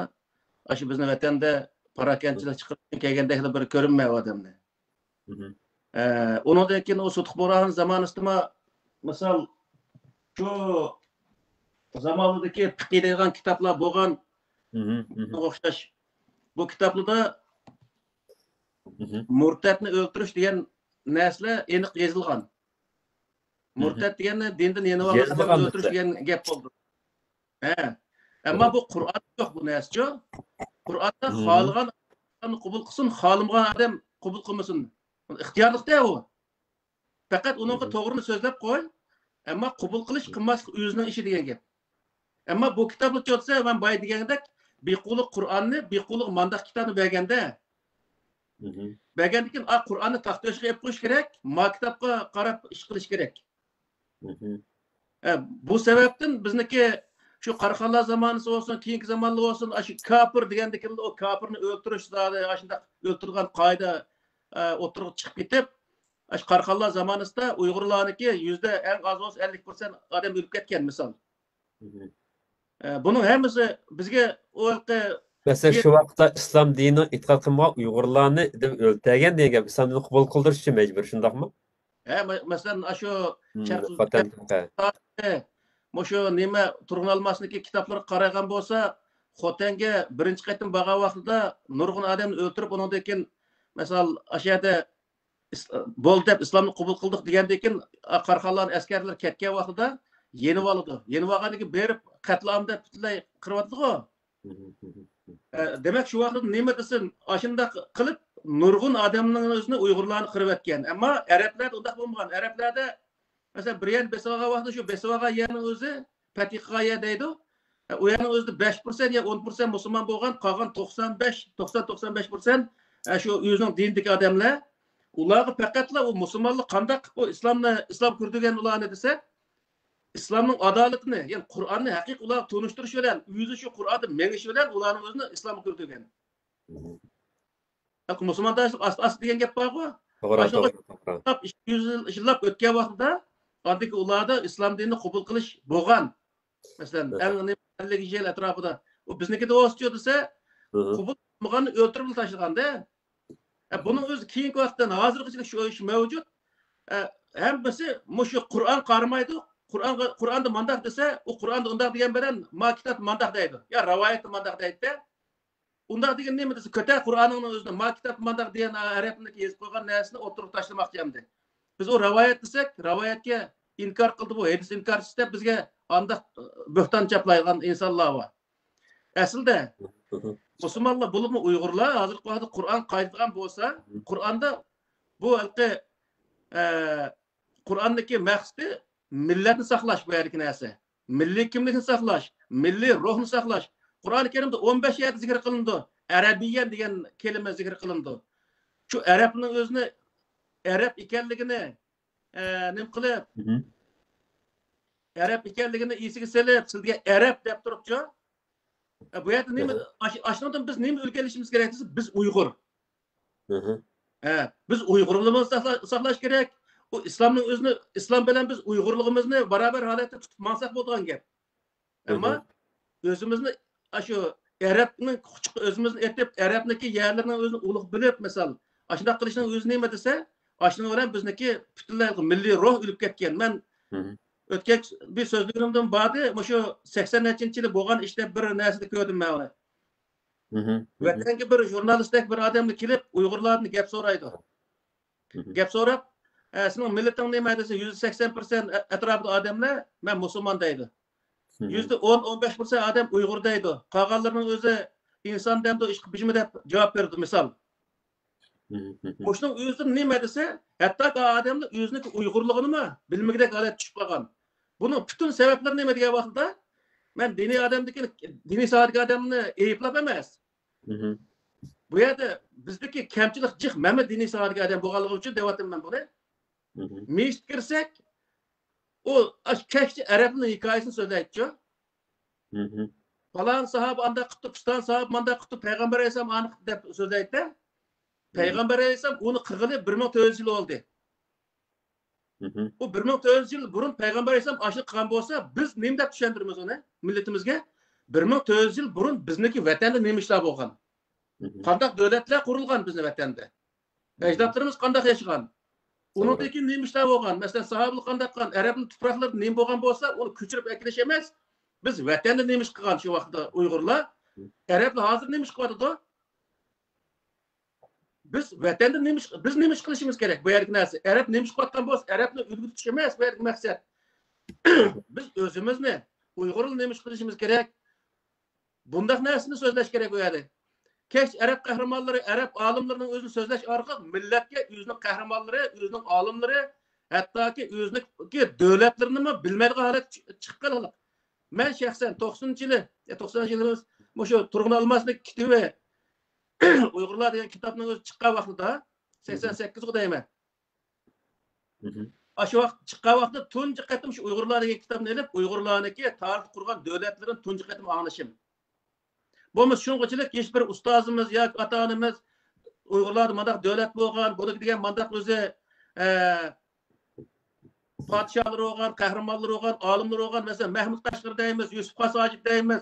shu bizni vatanda parakentchilik chiqib kelgandek bir ko'rinmaydi odamni. Ondan keyin o Sutq Bo'ron zamonasida misol shu zamondagi fiqh degan kitoblar bo'lgan o'xshash. Bu kitoblarda murtadni o'ldirish degan narsa aniq yozilgan. Murtad degani dindan yana odamni o'ldirish degan gap bo'ldi. Ammo bu Qur'onda yo'q bu narsa. Qur'onda xohlagan odamni qabul qilsin, xohlamagan odam qabul qilmasin. İxtiyorlikda u. Faqat uningga to'g'rini so'zlab qo'y, ammo qabul qilish qilmaslik o'zining ishi degan gap. Ammo bu kitobni ko'rsa, men boya degandek, bequlluq Qur'onni, bequlluq mandaq kitobni berganda, bergandan keyin Qur'onni taxtashga qo'yib qo'yish kerak, ma kitobga qarab ish qilish kerak. Bu sababdan bizniki shu Qarxonlar zamonasi bo'lsin, keyingi zamonlar bo'lsin, shu kafir degandek o kafirni o'ldirish zodi, shunday o'ltirgan qoida o'tirib chiqib ketib, shu Qarxonlar zamonasida Uyg'urlarniki eng az bo'lsa 50% odam o'lib ketgan misol. Buning hammasi bizga o'lqi mesela şu vaqtda islom dinini e'tiqod qilmagan Uyg'urlarni o'ltirgan degan gap islom dinini qabul qildirish uchun majbur, shundaqmi? Masalan, shu shu nima Turg'unalmasniki kitoblarga qaragan bo'lsa, Xotanga birinchi qaytim borgan vaqtida nurg'un odamni o'ltirib, undan keyin misol ashada bo'ldi deb islomni qabul qildik degandan keyin Qarxonlar askarlar ketgan vaqtida yenib oldi. Yenib olgandan keyin berib qatlamda butunlay qirib demak shu vaqtda nima desin, ashunda qilib nurg'un odamning o'zini Uyg'urlarni qirib etgan. Ammo arablarda undaq bo'lmagan. Arablarda mesela bir yer besavaga vaqtida shu besavaga yerning o'zi Patiqaya deydi. O yerning o'zida 5% ya 10% musulmon bo'lgan, qolgan 90-95% shu o'zining dinidagi odamlar, ularga faqatla o musulmonlik qanday qilib islom kirdigan ularni desa, islomning adolatini, ya'ni Qur'onni haqiqiy ular tunishtirish bilan, o'zi shu Qur'onni mengish bilan ularning o'zini islomga kirdigan. Musulmonlarlik asas degan gap bor-ku. To'g'ri. 200 yillab o'tgan vaqtda andiki ularda islom dinini qabul qilish bo'lgan. Masalan, eng 50 yil atrofida u biznikida o'schi desa, qabul qilmaganni o'ltirib tashlaganda. Buning o'zi keyingi vaqtdan hozirgacha shu ish mavjud. Hammasi shu Qur'on qaramaydi. Qur'onda mandaq desa, u Qur'onda undaq degan bilan ma kitob mandaq deydi. Ya rivoyat mandaq deydi. Undaq degan nima desa, ko'tar Qur'onning o'zida ma kitob mandaq degan arabniki yozib qo'ygan narsani o'tirib tashlamoqchi endi. Biz o rivoyat desak, rivoyatga inkor qildi bu. Hadis inkorchisi deb bizga andaq bo'xton chaplaygan insonlar bor. Aslida musulmonlar bo'libmi Uyg'urlar hozirgi vaqtda Qur'on qaytgan bo'lsa, Qur'onda bu halqi Qur'onniki maqsadi millatni saqlash bu yerki narsa. Milliy kimlikni saqlash, milliy ruhni saqlash. Qur'oni Karimda 15 yerda zikr qilindi. Arabiyyan degan kelima zikr qilindi. Shu arabning o'zini Arab ekanligini nim qilib, Arab ekanligini esiga solib, sizga Arab deb turibchi. Bu yerda nima ashnodan biz nima o'rganishimiz kerak desa, biz Uyg'ur. Biz Uyg'urligimizni saqlash kerak. O islomning o'zini, islom bilan biz Uyg'urligimizni barobar holatda tutib maqsad bo'lgan gap. Ammo o'zimizni shu Arabning o'zimizni etib, Arabniki yerlarning o'zini ulug' bilib, misol, ashunday qilishning o'zi nima desa, ashunday bilan bizniki butunlay milliy ruh o'lib ketgan. Men o'tgan bir so'zligimdan ba'di shu 80-yil bo'lgan ishda bir narsani ko'rdim men uni. Vatanga bir jurnalistdek bir odamni kelib, Uyg'urlarni gap so'raydi. Gap so'rab, sening millating nima desa, 180% atrofida odamlar men musulmon deydi. %10-15% odam Uyg'ur deydi. Qolganlarning o'zi inson demdi, ish qilishmi deb javob berdi misol. O'shaning o'zi nima desa, hatto odamlar o'zining Uyg'urligini bilmagidek holat tushib qolgan. Buning butun sabablari nima degan vaqtda men diniy odamniki, diniy soatga odamni ayblab emas. Bu yerda bizdagi kamchilik jiq mana diniy soatga odam bo'lganligi uchun deyapman buni. Mes kirsak, o kekçi Arap'ın hikayesini söyleyecek. Falan sahab anda kıtı, Pistan sahab anda kıtı, Peygamber Aleyhisselam anı kıtı söyleyecek. Peygamber Aleyhisselam onu kırgılı 1400 yıl oldu. O 1400 yıl burun Peygamber Aleyhisselam aşık kan olsa biz neyim de düşündürmüz onu milletimizge. 1400 yıl burun bizniki vatanda nima ishlar bo'lgan? Qandaq davlatlar qurilgan bizni vatanda? Ecdatlarımız qandaq yaşagan? Undan keyin nima ishlar bo'lgan? Masalan, sahobalar qandaq qilgan? Arabning tuproqlarida nima bo'lgan bo'lsa, uni ko'chirib akilish emas. Biz vatanda nima ish qilgan shu vaqtda Uyg'urlar? Arablar hozir nima ish qilyapti? Biz vatanda biz nima ish qilishimiz kerak bu yerlik narsa? Arab nima ish qilayotgan bo'lsa, Arabni o'rgatish emas bu yerlik maqsad. Biz o'zimizni Uyg'urlar nima ish qilishimiz kerak? Bundaq narsani so'zlash kerak bu yerda. Keç Arap kahramanları, Arap alimlerinin özünü sözleş arka milletke özünün kahramanları, özünün alimleri, hatta ki özünün devletlerini mi bilmediği halet çıkkalık. Ben şahsen 90 yılı, 90 yılımız şu Turgun Almas'ın kitabı Uygurlar diyen kitabının özü çıkkan vaxtıda 88 kudayım. Şu vaxt çıkkan vaxtıda tuncu qatım şu Uygurlar diyen kitabını elip Uygurlar'daki tarih kurgan devletlerin tuncu qatım anlaşım. Bu şunçilik hiç bir ustazımız ya ata-anamız Uygurlar mandak devlet bo'lgan, bunu degan mandak o'zi podshohlar bo'lgan, qahramonlar bo'lgan, olimlar bo'lgan, masalan Mahmud Qashqar deymiz, Yusuf Qasojib deymiz,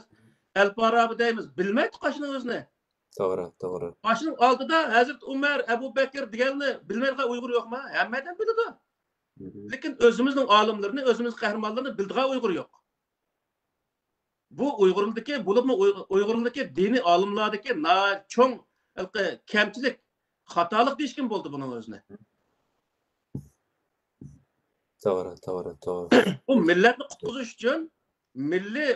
Al-Farabi deymiz, bilmaydi qashning o'zini. To'g'ri. Qashning oldida Hazrat Umar, Abu Bakr deganni bilmaydigan Uyg'ur yo'qmi? Hammadan biladi. Lekin o'zimizning olimlarini, o'zimiz qahramonlarni bildigan Uyg'ur yo'q. Bu Uyg'urlardagi dini olimlardagi cho'ng kamchilik, xatolik deyishgan bo'ldi buning o'zini. To'g'ri. Bu millatni qutqizish uchun milliy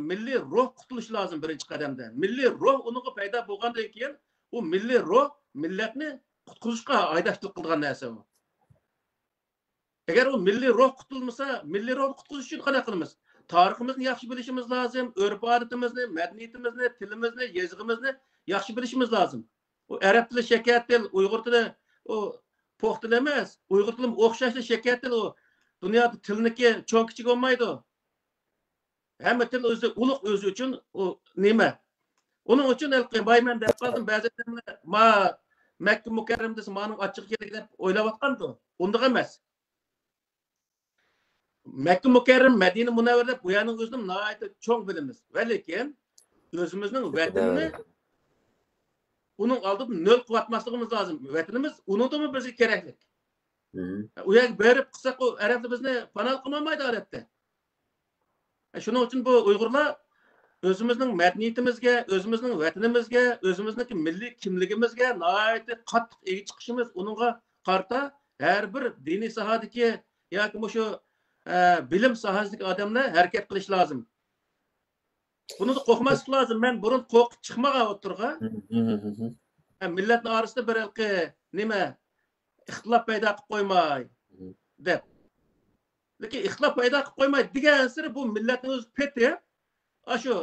milliy ruh qutilishi lozim birinchi qadamda. Milliy ruh unga paydo bo'lgandan keyin u milliy ruh millatni qutqizishga haydashlik qilgan narsa bu. Eğer o milli ruh qutulmasa, milli ruh qutquzish uchun qanday qilamiz? Tariximizni yaxshi bilishimiz lozim, urf-odatimizni, madaniyatimizni, tilimizni, yezig'imizni yaxshi bilishimiz lozim. O arab tili shakar til, uyg'ur tili o po'q til emas, uyg'ur tili o'xshashli shakar til o dunyoda tilniki cho'ng kichik bo'lmaydi. Hamma til o'zi ulug' o'zi uchun o nima? Uning uchun bayman deb qoldim, ba'zilar ma Makka Mukarramda mening ochiq kerak deb o'ylayotgandi. Unda emas. Mekke Mukarram, Medine Munavvarda bu yanın özünün nəhayət çox bilimiz. Və lakin özümüzün vətənini onun aldıb nöl qıvatmasligimiz lazım. Vətənimiz onun da mı bizə keraklik? O yer berib qısaq o Ərəblər bizni panal qılmamaydı alətdə. Şunun üçün bu Uyğurlar özümüzün mədəniyyətimizə, özümüzün vətənimizə, özümüzün milli kimligimizə nəhayət qattiq egi çıxışımız onunğa qarta hər bir dini sahədəki yoki şu bilim sahasidagi odamlar harakat qilish lozim. Buni qo'rqmaslik lozim. Men burun qo'rqib chiqmagan o'tirga. Millatning orasida bir nima ixtilof paydo qilib qo'ymay deb. Lekin ixtilof paydo qilib qo'ymay degan siri bu millatning o'zi peti. Shu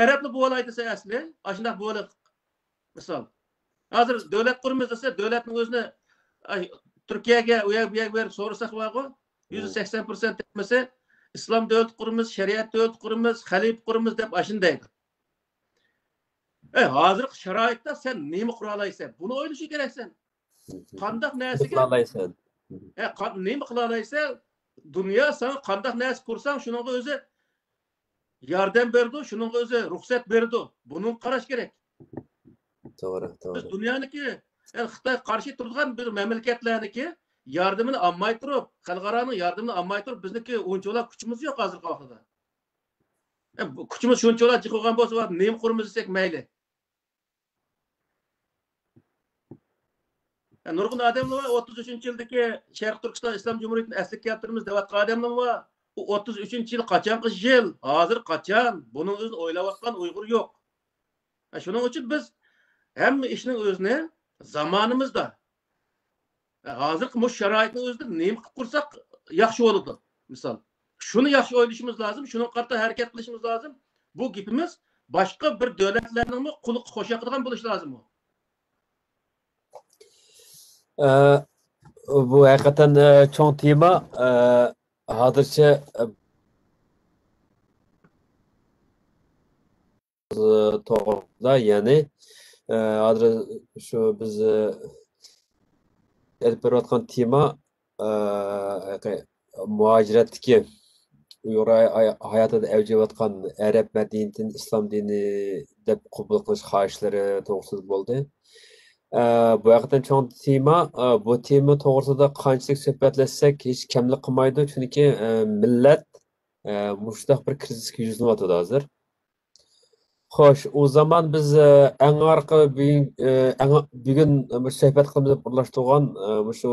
arablar bo'lay desa asli, shunday bo'lib misol. Hozir davlat quramiz desa, davlatning o'zini Turkiyaga u yoq bu yoq berib so'rasak bo'g'o. %80% etmese İslam devlet kurumuz, şeriat devlet kurumuz, halif kurumuz deb aşındaydı. Hazır şaraitte sen neymi kuralaysan? Bunu oylaşı gerek sen. Kandak neyse kuralaysan. Neymi kuralaysan? Dünya sana kandak neyse kursan şunun özü yardım verdi, şunun özü ruhsat verdi. Bunun karaş gerek. Doğru. Biz dünyanınki, Xitay karşı turgan bir memleketlerinki yardımını almay turib, xalqaroning yardımını almay turib, bizniki unchalar kuchimiz yo'q hozirgi vaqtda. Kuchimiz shunchalar chiqilgan bo'lsa, nima qurimiz desak mayli. Nurg'un odamlar 33-yildagi Sharq Turkiston Islom Jumhuriyatining asli keltirimiz deyotgan odamlar bor. U 33-yil qachonqi yil, hozir qachon? Buning o'zini o'ylayotgan Uyg'ur yo'q. Shuning uchun biz hamma ishning o'zini zamonimizda hozir bu sharoitni o'zida nima qilib qursak yaxshi bo'ladi. Misol, shuni yaxshi o'ylashimiz lozim, shuni qarta harakat qilishimiz lozim. Bu gapimiz boshqa bir davlatlarning quliq qo'shadigan bo'lishi lozim. Bu haqiqatan cho'ng tema. Hozircha to'g'rida, ya'ni hozir shu biz elib berayotgan tema muhojiratdagi Uyghur hayatida avjayotgan Arab madaniyatini islom dini deb qabul qilish xohishlari to'g'risida bo'ldi. Bu yoqdan cho'ng tema, bu tema to'g'risida qanchalik suhbatlashsak hech kamlik qilmaydi, chunki millat mushtaq bir krizisga yuzlanyapti hozir. Xo'sh, o zaman biz eng bugun bir suhbat qilib birlashtirgan shu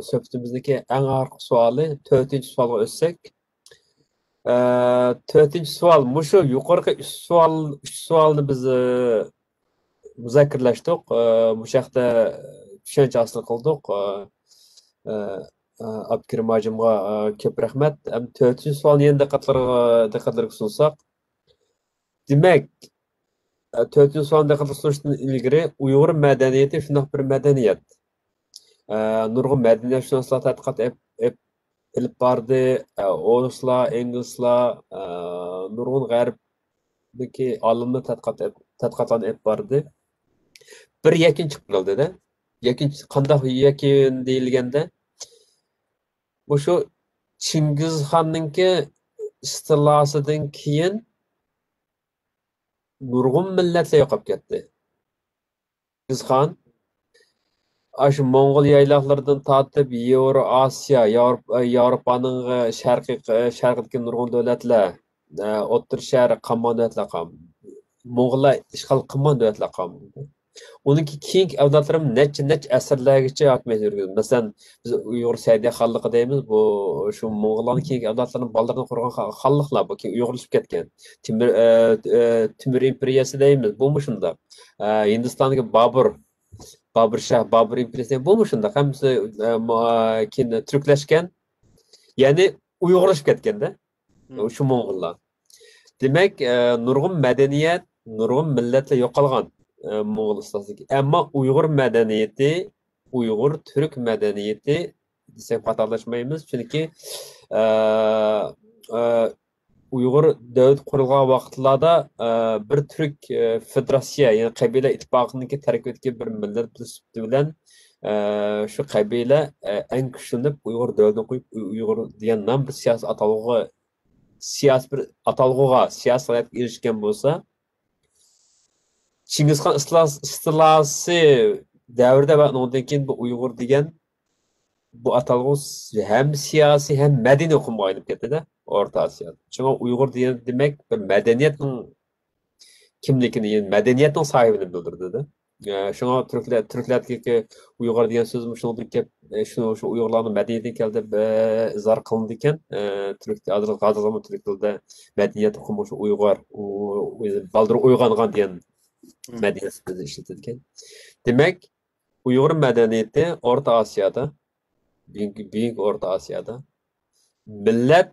suhbatimizniki eng orqa savoli 4-chi savolga o'tsak. 4-chi savol, shu yuqorqi 3 savolni biz muzokaralashdik. Bu yoqda tushuncha hosil qildik. Abkirim hojimga ko'p rahmat. 4-chi savolni endi diqqatlarga sunsak. Demak, 4-chi savolni diqqatlarga sunishdan ilgari Uyg'ur madaniyati shunday bir madaniyat. Nurg'un madaniyatshunoslar tadqiqot ilib bordi, o'rislar, inglizlar, nurg'un g'arbdagi olimlar tadqiqotlarni ilib bordi. Bir yakin chiqib qoldi-da. Yakin qanday yakin deyilganda, bu shu Chingizxonningki istilosidan keyin nurg'un millatlar yo'qolib ketdi. Chingizxon shu Mo'ng'ul yayloqlaridan tortib Yevroasiyo, Yevropaning sharqidagi nurg'un davlatlar, O'rta Sharq qolgan davlatlar qoldi. Mo'ng'ullar ishg'ol qilgan davlatlar qoldi. Uniki keyingi avlodlarim necha asrlargacha hokimiyat yurgizdi. Masalan, biz Uyg'ur Sa'diya xonligi deymiz, bu shu Mo'ng'ullarning keyingi avlodlarining bolarini qurgan xonliklar, bu keyin uyg'urlashib ketgan. Timur imperiyasi deymiz, bu shunday. Hindistondagi Babur Shah, Babur imperiyasi bu shunday. Hammasi keyin turklashgan, ya'ni uyg'urlashib ketganda, shu Mo'ng'ullar. Demak, nurg'un madaniyat, nurg'un millatlar yo'qolgan. Moğolistan'daki. Ama Uygur medeniyeti, Uygur Türk medeniyeti desek hatalaşmayımız. Çünkü Uygur devlet kurulgan vaxtlarda bir Türk federasiya, yani kabile ittifaqındaki terkibideki bir millet bilen şu kabile en güçlünüp Uygur devletine koyup Uygur diyen nam bir siyasi hayat erişken bolsa, Chingizxon istilasi davrida va undan keyin bu Uyg'ur degan bu atalg'u hem siyosiy hem madaniy oqimga aylanib ketdi-da O'rta Osiyoda. Chunki Uyg'ur demak bir madaniyatning kimligini, yani madaniyatning sahibini bildirdi-da. Shunga turklardagi Uyg'ur degan so'z shunday kelib, shu Uyg'urlarning madaniyatiga keldi izhor qilindi ekan. Turk tilida madaniyat oqimi shu Uyg'ur, baldir uyg'ongan degan medeniyetinde işletilirken. Demek Uygur medeniyeti Orta Asya'da, büyük Orta Asya'da millet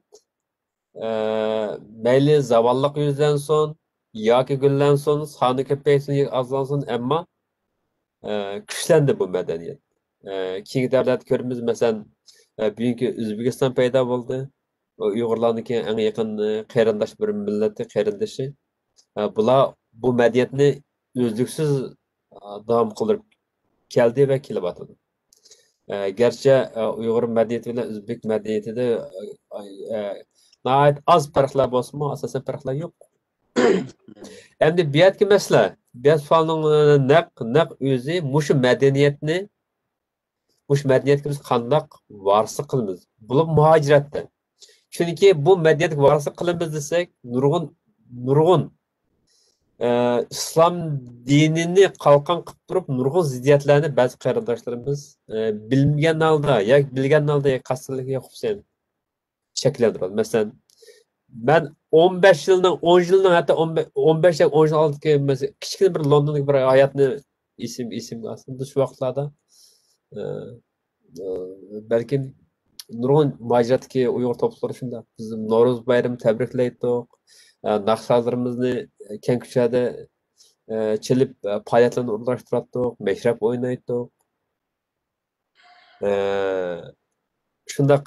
meyli zavallık yüzden son, yaki gülden son, sanı köpeksin azlansın ama güçlendi bu medeniyet. Ki devlet körümüz mesela büyük Özbekistan payda oldu. Uygurlar'daki en yakın qeyrindaş bir milleti, qeyrindaşı. Bu medeniyetini özlüksüz devam kılırıp geldi ve kilibatıdı. Gerçi Uygur medeniyeti ile Özbek medeniyeti de az farklar olsun mu? Asasen farklar yok. Hem de biyatki mesela, biyat falanın nek özü muşu medeniyetini biz kandak varsı kılımız. Bu muhacirette. Çünkü bu medeniyet varsı kılımız desek nurgun İslam dinini qalqan qilib turib nurg'un ziddiyatlarni ba'zi qarindoshlarimiz bilmagan holda yoki bilgan holda qasdlik qilib shakllantiradi. Masalan, ben 15 yıldan 10 yıldan hatta 15 yıl 10 yıl oldiki mesela kichkina bir Londondagi bir hayotni isim aslında şu vaqtlarda belki nurg'un muajiratdagi Uyg'ur to'plari shunda bizim Navro'z bayramini tabriklaydik. Naqshlarimizni keng ko'chada chilib faoliyatlarni o'rnashtirdik, mehrab o'ynaydik. Shundaq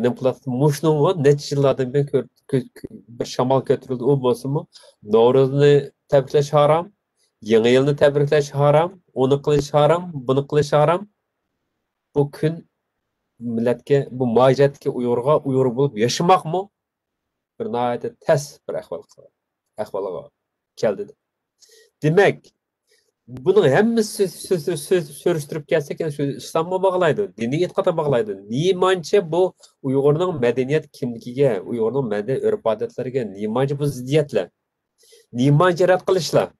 nima qiladi? Mushningga necha yillardan beri bir shamol ko'tarildi. U bo'lsa-mu, Navro'zni tabriklash harom, Yangi yilni tabriklash harom, uni qilish harom, buni qilish harom. Bu kun millatga, bu muajiratga Uyg'ur bo'lib yashamoqmi? bir nihayet ters bir ahvolga keldi. Demek bunun hemmisi sürüştürüp gelsek yani şu İslam'a bağlaydı, dini etikata bağlaydı. Nimanca bu Uygur'un medeniyet kimligiga, Uygur'un medeniyet örf adetleriga, nimanca bu ziddiyetler, nimanca rad qilishlar.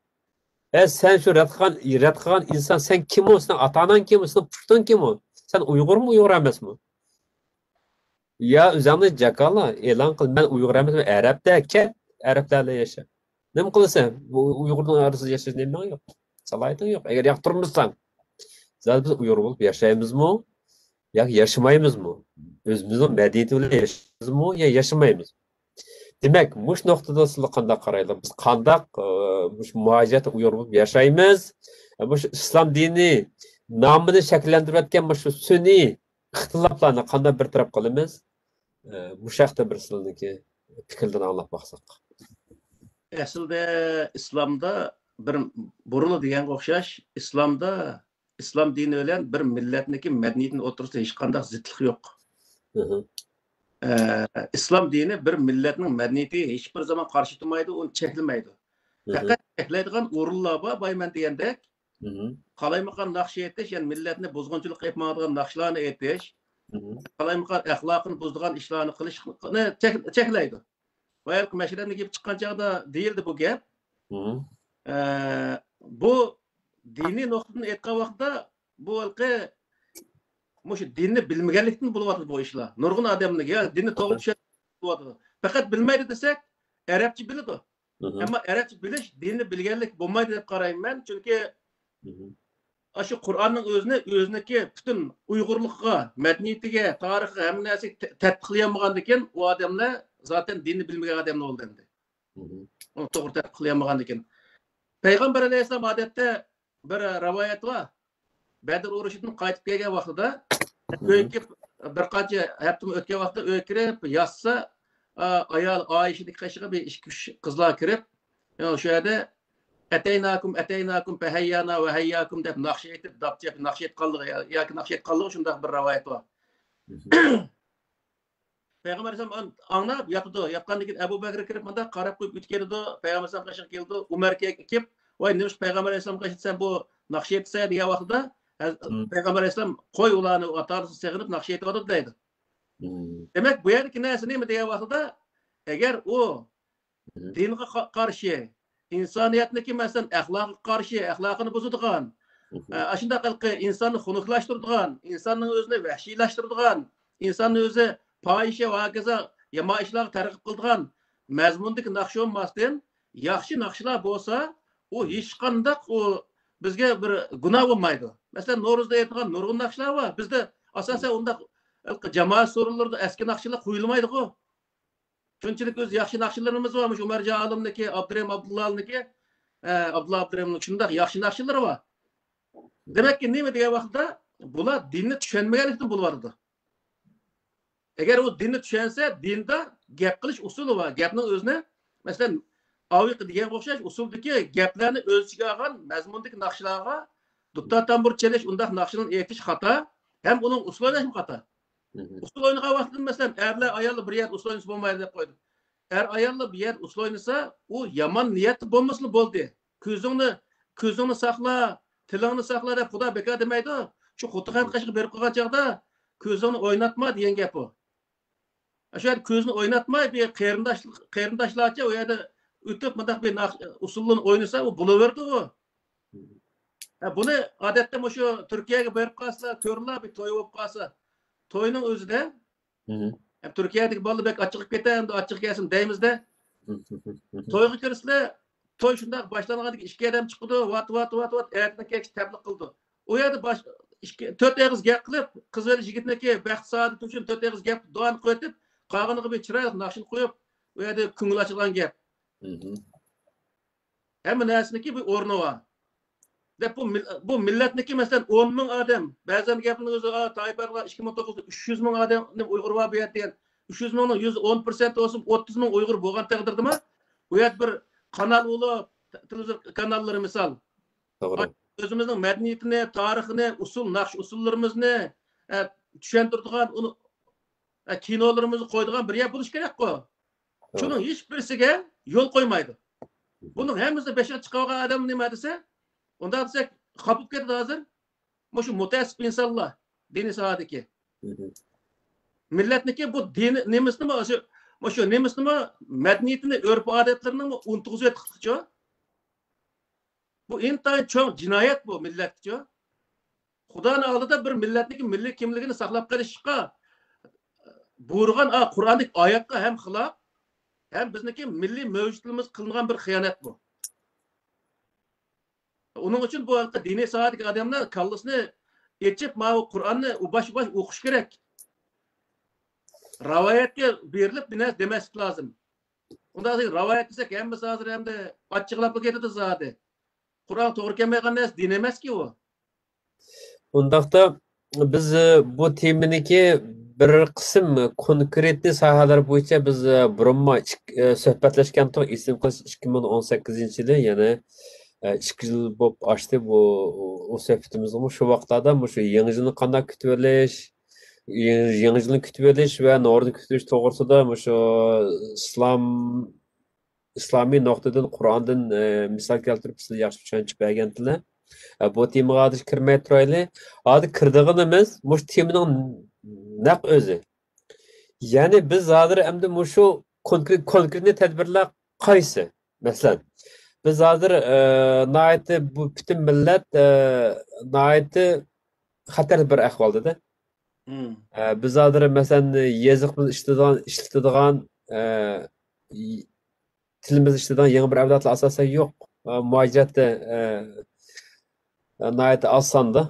Sen şu rad qilgan inson, sen kim o? Sen ata-anan kim o? Sen pushtun kim o? Sen Uyg'urmi, Uyg'ur emasmi? Ya o'zingni jakala e'lon qil, men Uyg'ur emasman, Arabda ket, Arablarla yasha. Nima qilasan? Bu Uyg'urning orasida yashash nima yo'q? Salayting yo'q. Agar yoqtirmasang, zaten biz Uyg'ur bo'lib yashaymizmi yoki yashamaymizmi? O'zimizning madaniyati bilan yashaymizmi yo yashamaymiz? Demak, mush nuqtada sizlar qanday qaraysiz? Biz qanday mush muhojirat Uyg'ur bo'lib yashaymiz? Mush islom dini nomini shakllantirayotgan mush sun'iy ixtiloflarni qanday bartaraf qilamiz? Mush haqda bir sizlarniki fikrdan anglab baqsak. Aslida islomda bir buruli deganga o'xshash, islom dini bilan bir millatniki madaniyatini o'tirsida hech qanday zidlik yo'q. İslam dini bir milletning madaniyatiga hech bir zaman qarshi turmaydi, uni cheklamaydi. Faqat cheklaydigan o'rinlar bor, bayman degandek. Qalaymaqan naqsh etish, ya'ni millatni buzg'unchilik qilib maqadigan naqshlarni etish, qalaymaqan axloqini buzdigan ishlarni qilishni cheklaydi. Va mashalarni kelib chiqqan chog'da deyildi bu gap. Bu diniy nuqtadan aytgan vaqtda bu halqi mush dinni bilmaganlikdan bo'lyapti bu ishlar. Nurg'un odamlar ya dinni to'g'ri tushunadi. Faqat bilmaydi desak, arabcha biladi. Ammo arabcha bilish dinni bilganlik bo'lmaydi deb qarayman, chunki shu Qur'onning o'ziniki butun Uyg'urlikqa, madaniyatiga, tarixiga hamma narsaga tatbiqlayolmagandan keyin u odamlar zaten dinni bilmagan odamlar bo'ldi endi. Uni to'g'ri tatbiqlayolmagandan keyin. Payg'ambar alayhisalom odatda bir rivoyat bor. Badr urushidan qaytib kelgan vaqtida öykip bir qancha hafta o'tgan vaqtda uy kirib, yatsa, ayol Oyishaning qashiga bir ikki qizlar kirib, o'sha yerda ataynakum fahayyana va hayyakum deb naqsh aytib, dapchap naqsh aytganligi yoki naqsh aytganligi shunday bir rivoyat bor. Payg'ambar alayhisalom anglab yotdi. Yotgandan keyin Abu Bakr kirib, menda qarab qo'yib o'tgandi. Payg'ambar alayhisalom qashiga keldi. Umar kelib, "Voy, nima Payg'ambar alayhisalom qashiga sen bu naqsh aytsa" degan vaqtda Peygamber Aleyhisselam koy ulanı atarısı sığınıp nakşi etiyorduk deydi. Demek bu yerdeki neyse neymi diye vaqtida eğer o dinge karşı insaniyetindeki mesela ahlakı karşı ahlakını bozulduğun aşında kılkı insanı hunuklaştırdıgan, insanın özünü vahşilaştırdıgan, insanın özü pahişe ve hakeza yama işler terkip kıldıgan mezmundaki nakşi olmasın, yaxşı nakşilar bolsa o hiç kandak o bizge bir günah olmaydı. Mesela Noruz'da aytgan nurg'un naqshlar var. Bizde asosan unda jamoat so'rinlarida eski naqshlar qo'yilmaydi ku. Shunchalik o'z yaxshi naqshlarimiz varmış. Umarjon Alimniki, Abdurahim Abdullohniki, Abdullah Abdurahimning shunday yaxshi naqshlari var. Demek ki nima degan vaqtda bular dinni tushunmaganlikdan bo'lardi. Agar u dinni tushunsa, dinda gap qilish usuli var. Gapning o'zini, masalan, aviq degan o'xshash usuldagi gaplarni o'z ichiga olgan mazmundagi naqshlarga Dutta tambur çeliş undaq naqshini etish xata, hem onun usul oynashi xata. Usul oynagan vaqtida mesela erlar ayollar bir yer usul oynasa bo'lmaydi deb qo'ydi. Ayollar bir yer usul oynasa, u yomon niyat bo'lmasli bo'ldi. Ko'zingni saqla, tilingni saqla deb Xudo bekor demaydi. Shu xotixan qashiq berib qo'ygan chog'da ko'zingni o'ynatma degan gap bu. Shu yer ko'zni o'ynatmay bir qarindoshlarcha u yerda o'tib mundaq bir usulni o'ynasa, u bo'laverdi u. Bunu adette şu Türkiye'ye berip kalsa, körler bir toy olup kalsa, toyunun özü de, Türkiye'deki balı bek açık geten, açık gelsin deyimizde, toyga kirisle, toy şundak başlanğandık, iki adam çıktı, vat, ertine kekş teblik kıldı. O yerde 4 eğiz gap kılıp, kız ve jigitneki bəxt saadet üçün 4 eğiz gap doğan koyup, qağını gibi çıraylık nakşını koyup, o yerde küngül açılan gap. Hemen nesiniki bir ornu var. Bu milletniki mesela 10 bin adam, bazen gapning o'zi Tayyip Erdo'g'an 2009'da 300 bin adam Uyg'ur var bu yerda, 300 binning 110% olsun 30 bin Uyg'ur bo'lgan taqdirdami? Bu yer bir kanal bo'lib, televizor kanallari misal. To'g'ri. O'zimizning madaniyatini, tarixini, naqsh usullarimizni tushuntiradigan, uni kinolarimizni qo'yadigan bir yer bo'lish kerak-ku. Şunun hiçbirisiga yo'l qo'ymaydi. Bunun hammasi beshar chiqib olgan odam nima desa, unda desak, qopib ketdi hozir. Shu mutasib insonlar dini sohadagi. Millatniki bu dini nemisnimi shu nemisnimi madaniyatini, urf-odatlarini unutg'izib etibdi. Bu intayin cho'ng jinoyat bu millatga. Xudoning oldida bir millatniki milliy kimligini saqlab qolishga buyurgan Qur'ondagi oyatga ham xilof, hem bizniki milliy mavjudligimiz qilingan bir xiyonat bu. Onun için bu dini sohadagi odamlar kallasini yechib, mana Qur'onni bosh-bosh o'qish kerak. Ravoyatga berilib demaslik lozim. Unda ravoyat desak, hammasi hozir hamda ochiqlab ketadi zodi. Qur'on to'g'ri kelmaydigan narsa din emaski u. Undaqda biz bu teminiki bir qism konkretli sohalar bo'yicha biz burunma suhbatlashgan to'q esim qilish 2018-yili, ya'ni 2 yil bo'lib ochdi bu suhbatimizni. Shu vaqtlarda shu yangi yilni qanday kutib olish, yangi yilni kutib olish va norni kutish to'g'risida shu islomiy nuqtadan Qur'ondan misol keltirib sizga yaxshi tushunib bergandilar. Bu temaga hozir kirmay turayli. Hozir kirdiğimiz bu temaning naq o'zi. Ya'ni biz hozir endi shu konkret tadbirlar qaysi? Masalan, biz hozir nihoyatda bu butun millat nihoyatda xatar bir ahvolda. Biz hozir masalan yoziqimiz ishlatadigan tilimiz ishlatadigan yangi bir avlodlar asosan yo'q. Muajjatda nihoyatda az sonda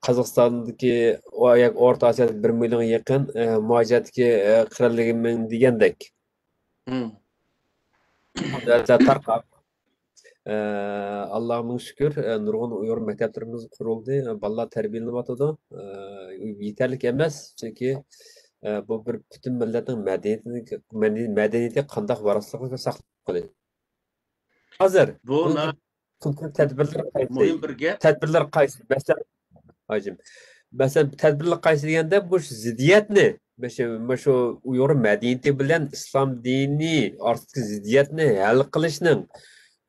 Qozog'istondagi O'rta Osiyoda 1 million yaqin muajjatga qirilligimin degandek. Tarqab. Allah'ımın şükür nurg'un Uyghur maktablarimiz qurildi. Bolalar tarbiyalanyapti. Yetarli emas, chunki bu bir butun millatning madaniyati qanday varasligini saqlab qoladi. Hozir bu tadbirlar muhim bir gap. Tadbirlar qaysi? Masalan, tadbirlar qaysi deganda bu ziddiyatni, shu Uyg'ur madaniyati bilan islom dini ortiqcha ziddiyatni hal qilishning,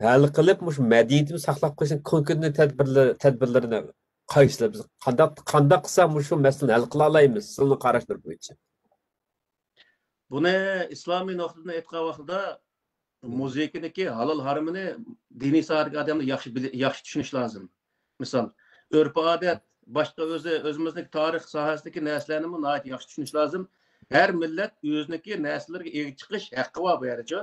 hal qilib shu madaniyatni saqlab qolishning konkret tadbirlarini qaysilar biz qanday qilsa shu masalani hal qila olamiz? Sizning qarashlar bo'yicha. Buni islomiy nuqtadan aytgan vaqtida musiqaniki halol haramini diniy sohadagi odamlar yaxshi tushunish lozim. Misol, urf-odat, boshqa o'zimizning tarix sohasidagi narsalarni nihoyat yaxshi tushunish lozim. Har millat o'ziniki narsalarga ega chiqish haqqi bor bu yerda.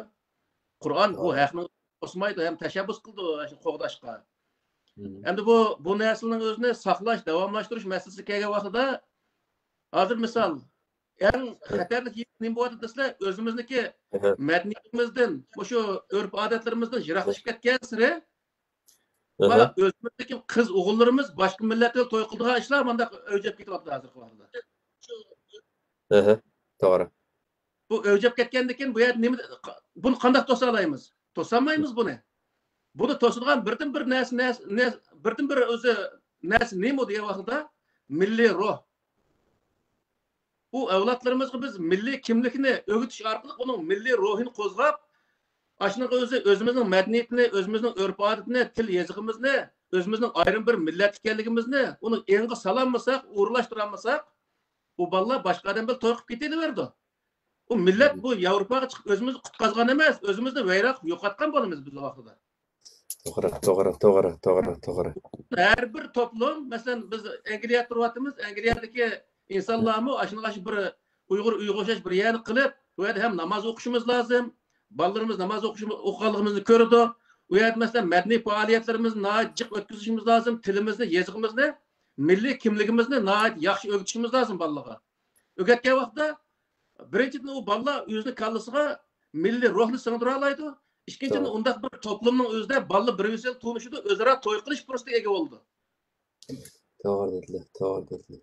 Qur'on bu haqqni o'smaydi, ham tashabbus qildi shu qo'g'dashga. Endi bu narsaning o'zini saqlash, davomlashtirish masalasi kelgan vaqtida hozir misol eng xatarli nima bo'ladi deslar, o'zimizniki madaniyatimizdan, shu urf-odatlarimizdan yiroqlashib ketgan sari va o'zimizdagi qiz o'g'illarimiz boshqa millatlarga to'y qiladigan ishlar menda o'jab ketyapti hozirgi vaqtda. To'g'ri. Bu o'jab ketgandan keyin bu yerda nima buni qanday to'sa olamiz? To'samaymiz buni. Buni to'sadigan birdan-bir birdan-bir o'zi narsa nima degan vaqtda milliy ruh. Bu avlodlarimizga biz milliy kimlikni o'g'itish orqali uning milliy ruhini qo'zg'ab, ashunga o'zimizning madaniyatini, o'zimizning urf-odatini, til yozig'imizni, o'zimizning ayrim bir millat ekanligimizni uni engi salamasak, o'rlashtiramasak, bu bolalar boshqa odam bilan to'y qilib ketaverdi. U millat bu Yevropaga chiqib o'zimizni qutqazgan emas, o'zimizni vayroq yo'qotgan bo'lamiz biz vaqtida. To'g'ri. Har bir to'plum, masalan biz Angliyada turyapmiz, Angliyadagi insonlarmi ashunga bir Uyg'urcha bir yerni qilib, bu yerda ham namoz o'qishimiz lozim. Bolalarimiz namoz o'qiganligimizni ko'rdi. U yerda masalan madaniy faoliyatlarimizni jiq o'tkazishimiz lozim, tilimizni, yozig'imizni, milliy kimligimizni yaxshi o'rgatishimiz lozim bolalarga. O'rgatgan vaqtda birinchidan u bolalar o'zini kallasiga milliy ruhni singdira oladi. Ikkinchidan undaq bir to'plumning o'zida bolalar bir-birisi tunishida o'zaro to'y qilish fursatiga ega bo'ldi. To'g'ri dedilar.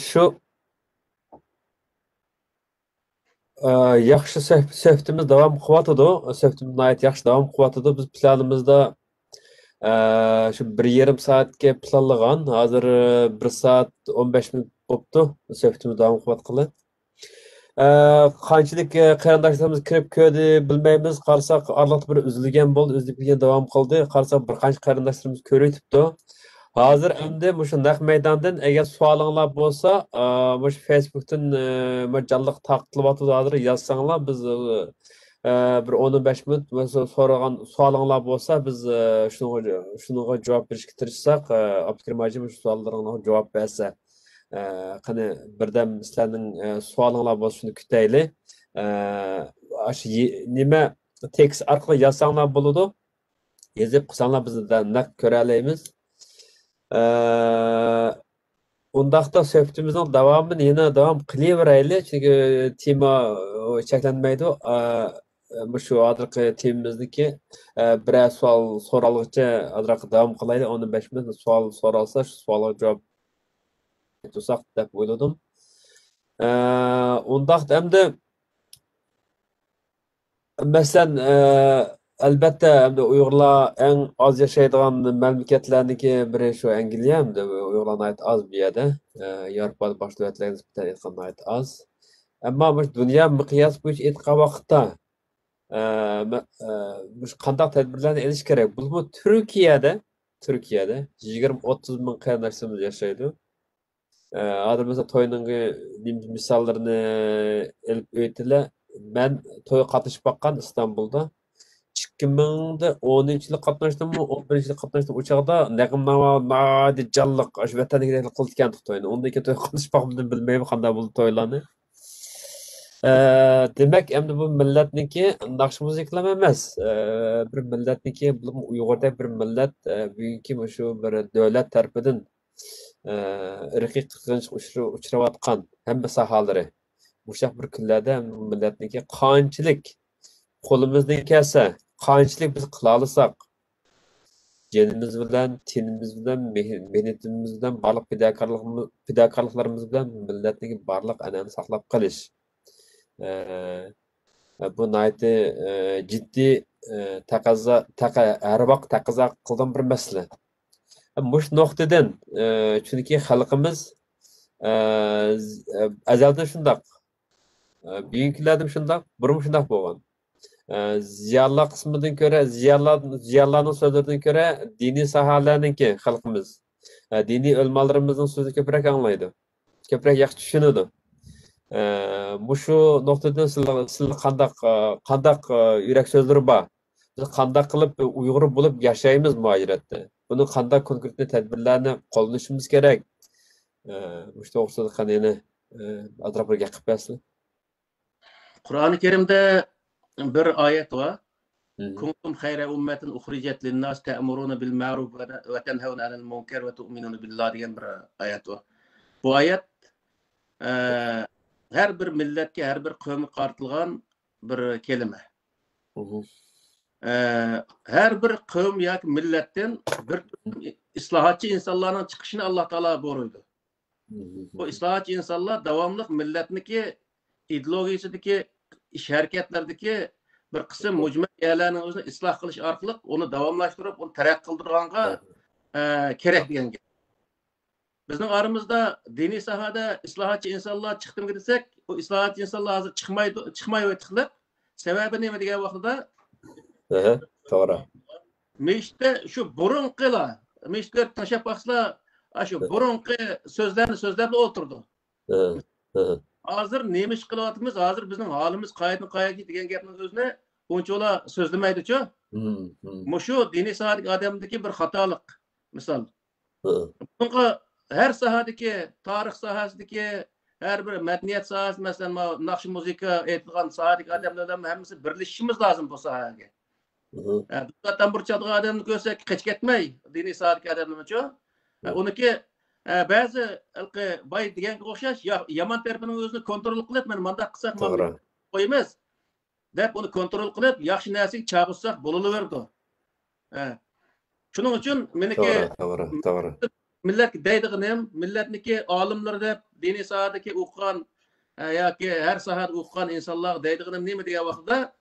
Shu yaxshi suhbatimiz davom qilyotdi. Suhbatimiz yaxshi davom qilyotdi. Biz planimizda shu 1,5 soatga planlagan. Hozir 1 soat 15 minut bo'libdi. Suhbatimiz davom qilyotqili. Qanchalik qarindoshlarimiz kirib ko'rdi bilmaymiz. Qarasak arliq bir uzilgan bo'ldi, uzilib ketgan davom qildi. Qarasak bir qancha qarindoshlarimiz ko'raytibdi. Hozir endi mushu naq maydondan agar savolinglar bo'lsa, mushu Facebookdan mo'ljalliq taqdilyapti hozir yozsanglar biz bir 15 minut so'ragan savolinglar bo'lsa biz shunga javob berishga tirishsak, Abdukarim hoji shu savollaringizga javob bersa. Qani birdan sizlarning savolinglar bo'lsa shuni kutayli. Shu nima tekst orqali yozsanglar bo'ladi. Yozib qo'ysanglar biz naq ko'ra olamiz. Undaqda suhbatimizning davomini yana davom qilaveraylik, chunki tema cheklanmaydi. Shu hozirgi temamizniki biror savol so'ralguncha ozroq davom qilaylik. 15 minut savol so'ralsa, shu savolga javob tutsak deb o'yladim. Undaqda endi masalan albatta endi Uyg'urlar eng oz yashaydigan mamlakatlarniki biri shu Angliya, endi Uyg'urlar oz bu yerda. Yevropa boshqa davlatlarga nisbatan aytganda oz. Ammo bu dunyo miqyos bo'yicha aytgan vaqtda qanday tadbirlarni olish kerak? Bu Turkiyada 20-30 ming qarindoshlarimiz yashaydi. Hozir mesela toyning misollarini elib o'tdilar. Men to'y qatnashib baqqan İstanbulda. 2010-yil qatnashdim, 11-yil qatnashdim. O chaqda nag'mnadi jalliq shu vataniga qilgan to'yni. Undan keyin to'y qatnashib baqqanimni bilmayman qanday bo'ldi to'ylarni. Demak, endi bu millatniki naqsh musiqalar emas. Bir millatniki, bu Uyg'urda bir millat bugungi shu bir davlat tarafidan irqiy qirg'inchilikqa uchrayotgan hamma sohalari o'sha bir kunlarda millatniki qanchalik qo'limizdan kelsa, qanchalik biz qila olsak, jonimiz bilan, tenimiz bilan, mehnatimiz bilan, barliq fidokorliklarimiz bilan millatniki barliq an'anani saqlab qolish. Bu nihoyatda jiddiy har vaqt taqozo qilgan bir masala. Mush nuqtadan chunki xalqimiz azaldan shundoq, bugünkilardan shundoq, burun shundoq bo'lgan. Ziyonlar qismidan ko'ra, ziyonlarning so'zlaridan ko'ra diniy sohalarniki xalqimiz, diniy o'lmalarimizning so'zini ko'proq anglaydi, ko'proq yaxshi tushunadi. Mushu nuqtadan sizlar qandaq yurak so'zlari bor? Biz qanday qilib Uyg'ur bo'lib yashaymiz muajiratda? Buni qanday konkret tadbirlarni qo'llanishimiz kerak? Shu to'g'risida qanday atrofga gapirib berasizlar? Qur'oni Karimda bir oyat bor. Kuntum xayra ummatin uxrijat lin-nas ta'muruna bil ma'ruf va tanhauna 'anil munkar va tu'minuna billah degan bir oyat bor. Bu oyat her bir milletke, her bir qavmga qaratilgan bir kelime. Her bir kavim yoki millatdan bir islohotchi insonlarning chiqishini Alloh taolo buyurdi. Bu islohotchi insonlar davomli millatniki ideologiyasidagi ish harakatlardagi bir qism mujmal yerlarni o'zini isloh qilish orqali uni davomlashtirib, uni taraqqiy qildirganga kerak degan gap. Bizning aramizda diniy sohada islohotchi insonlar chiqdimi desak, bu islohotchi insonlar hozir chiqmayotganlik sababi nima degan vaqtda to'g'ri. Meshitda shu burunqilar, meshitga tashab baqslar, shu burunqi so'zlarni so'zlab o'tirdi. Hozir nima ish qilyapmiz? Hozir bizning holimiz qayerdan degan gapni o'zini uncholar so'zlamaydi-ku. Mushu diniy sohadagi odamdagi bir xatolik misol. Bunga her sohadagi, tarix sohasidagi, her bir madaniyat sohasi, masalan, naqsh musiqa aytilgan sohadagi odamlardan hammasi birlashishimiz lozim bu sohaga. Zaten burçadığı adamını görsek hiç ketmey. Dini saatki adamını Onunki bazı bay diyen koşaş yaman tarafının özünü kontrol kılıp men manda kısak koymaz. Dep onu kontrol kılıp yaxşı nesik çağırsak bululuverdi. Şunun için meniki millet deydiğim milletniki alimler dep dini sahadaki okuyan yoki her sahada okuyan insanlar deydiğim neymi diye vaqtda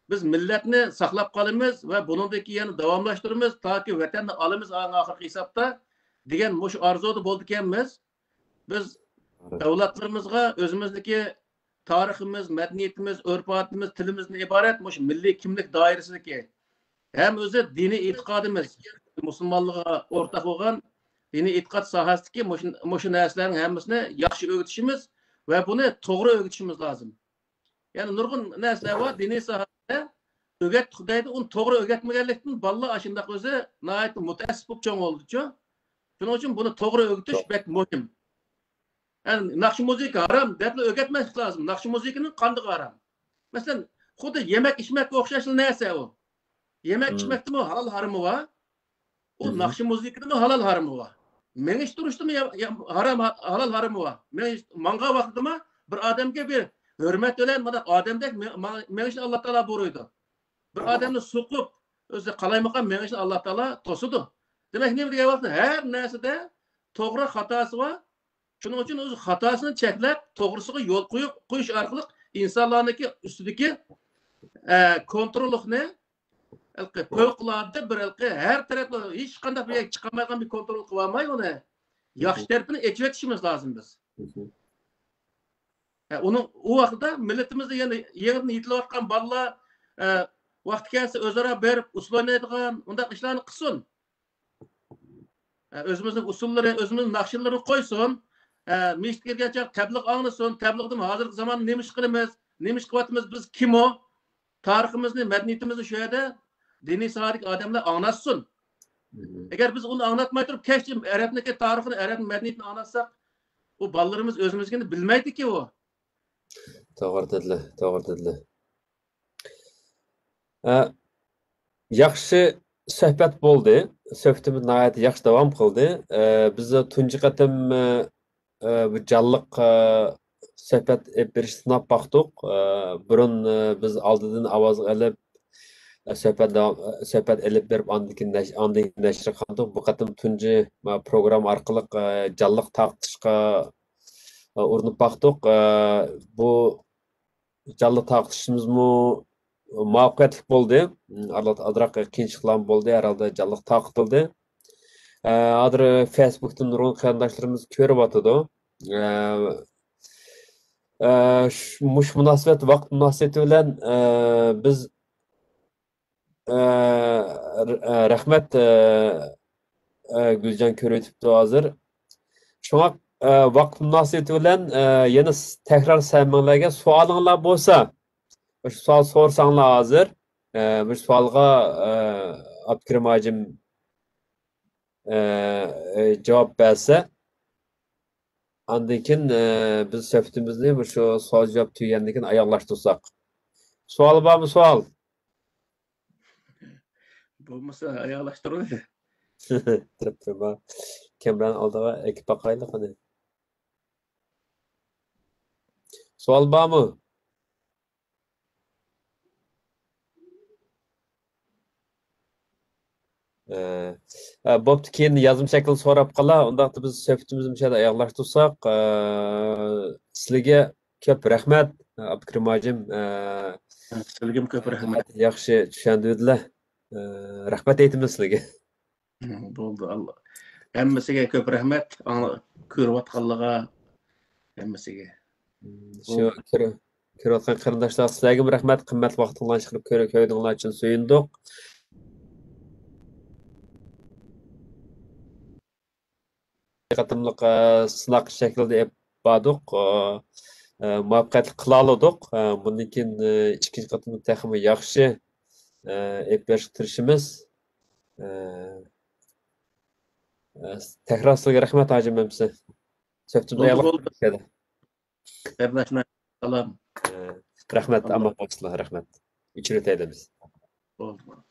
biz milletni saqlab qolamiz va buningdagi yana davomlashtiramiz toki vatanni olamiz oxirgi hisobda degan mush orzuda bo'ldi ekanmiz. Biz davlatlarimizga o'zimizniki tariximiz, madaniyatimiz, urf-odatimiz, tilimizdan iborat mush milliy kimlik doirasidagi ham o'zi diniy e'tiqodimiz musulmonlikqa o'rtaq bo'lgan diniy e'tiqod sohasidagi mush narsalarning hammasini yaxshi o'rgatishimiz va buni to'g'ri o'rgatishimiz lozim. Ya'ni nurg'un narsalar bor diniy sohada o'rgatdik deydi, uni to'g'ri o'rgatmaganlikdan bolalar shundoq o'zi nihoyat mutaassib bo'lib cho'ng bo'ldi-ku. Shuning uchun buni to'g'ri o'rgatish bek muhim. Yani nakşı müzik haram deb öğretmek lazım. Nakşı müziğinin kandığı haram. Mesela xuddi yemek içmek o'xshash narsa o. Yemek içmekte mi halal haramı var? O nakşı müziğinin mi halal haramı var? Men iş duruştu mu haram halal haramı var? Men manga vaqtida mı bir adamga bir hürmet ölen adamdek men iş Allah Taala buyurdu. Bir adamni so'qib o'zi qalaymagan men iş Allah Taala to'sidi. Demek ne degan vaqtda har narsada to'g'ri xatosi var. Şunun için o'zi xatosini cheklab, to'g'risiga yo'l qo'yish orqali insonlarniki ustidagi kontrolni fevqulodda bir har tarafda hech qanday chiqolmagan bir kontrol qilib olmay uni yaxshi tarafini echib lazım biz. Uni u vaqtda millatimizda yana yerini yetilayotgan bolalar vaqti kelsa o'zaro berib usullanadigan undaq ishlarni qilsin. O'zimizning usullari, o'zimizning naqshlarini qo'ysin. Meşt gelgençe tebliğ anlasın, tebliğdim hazır zaman neymiş kılımız, neymiş kıvatımız biz kim o? Tarihimizni, medeniyetimizni şu yerde dini sahadik adamlar anlatsın. Eğer biz onu anlatmayı durup keşke Arap'daki tarihini, Arap'ın medeniyetini anlatsak, o ballarımız özümüzgini bilmeydi ki o. Doğru dediler, doğru dediler. Yaxşı söhbət bo'ldi. Söhbətimiz nəhayət yaxşı davam qıldı. Biz tunji qatim bu canlıq söhbət bir sınab baxdıq. Burun biz aldıdan avaz alıb söhbət elib berib andakı nəşr qildıq. Bu qatim tunji program orqali canlıq taqtışqa urinib baxdıq. Bu canlıq taqtışımızmı muvaffaqiyatli bo'ldi. Azroq qiyinchiliklar bo'ldi, herhalde canlıq taqtildi. Adır Facebook'tan nurg'un qarindoshlarimiz ko'rib o'tadi. Mush munosabat vaqt munosabati bilan biz rahmat Guljon ko'rayotibdi hozir. Shunga vaqt munosabati bilan yana takrar saminglarga savolinglar bo'lsa, shu savol so'rsanglar hozir. Bu savolga Abdukarim hojim cevap verse andan biz söhbətimizni şu sual cevap tüyəndən keyin ayaqlaşdırsak. Sual barmı sual? Bo'lmasa ayaqlaşdırmaydi. Turma. Kamran aldığa ekip baqaylı qani. Sual barmı? Bo'pti, keyin yozma shaklda so'rab qolar. Undaqda biz söhbətimizni bu yerda ayaqlashtirsak, sizlarga ko'p rahmat, Abdukarim hojim. Sizlarga ko'p rahmat. Yaxshi tushundirdilar. Rahmat aytamiz sizlarga. Bo'ldi, Allah. Hammasiga ko'p rahmat. Ko'rayotganlarga hammasiga. Shu ko'rayotgan qarindoshlar, sizlarga rahmat. Qimmatli vaqtingizni chiqarib ko'rdinglar uchun suyundik. Qatımlıq sınaq şəklində yapmadık. Muvaffaqiyatli qıla olduq. Bundan keyin ikinci qatımlıq təximi yaxşı yapışa tirişimiz. Təkrar sizlərə rəhmət hacım məmsə. Söhbətimiz ayaqlaşdı. Salam. Rəhmət, amma baxsınlar, rəhmət. İçin ötəyədimiz. Oldu.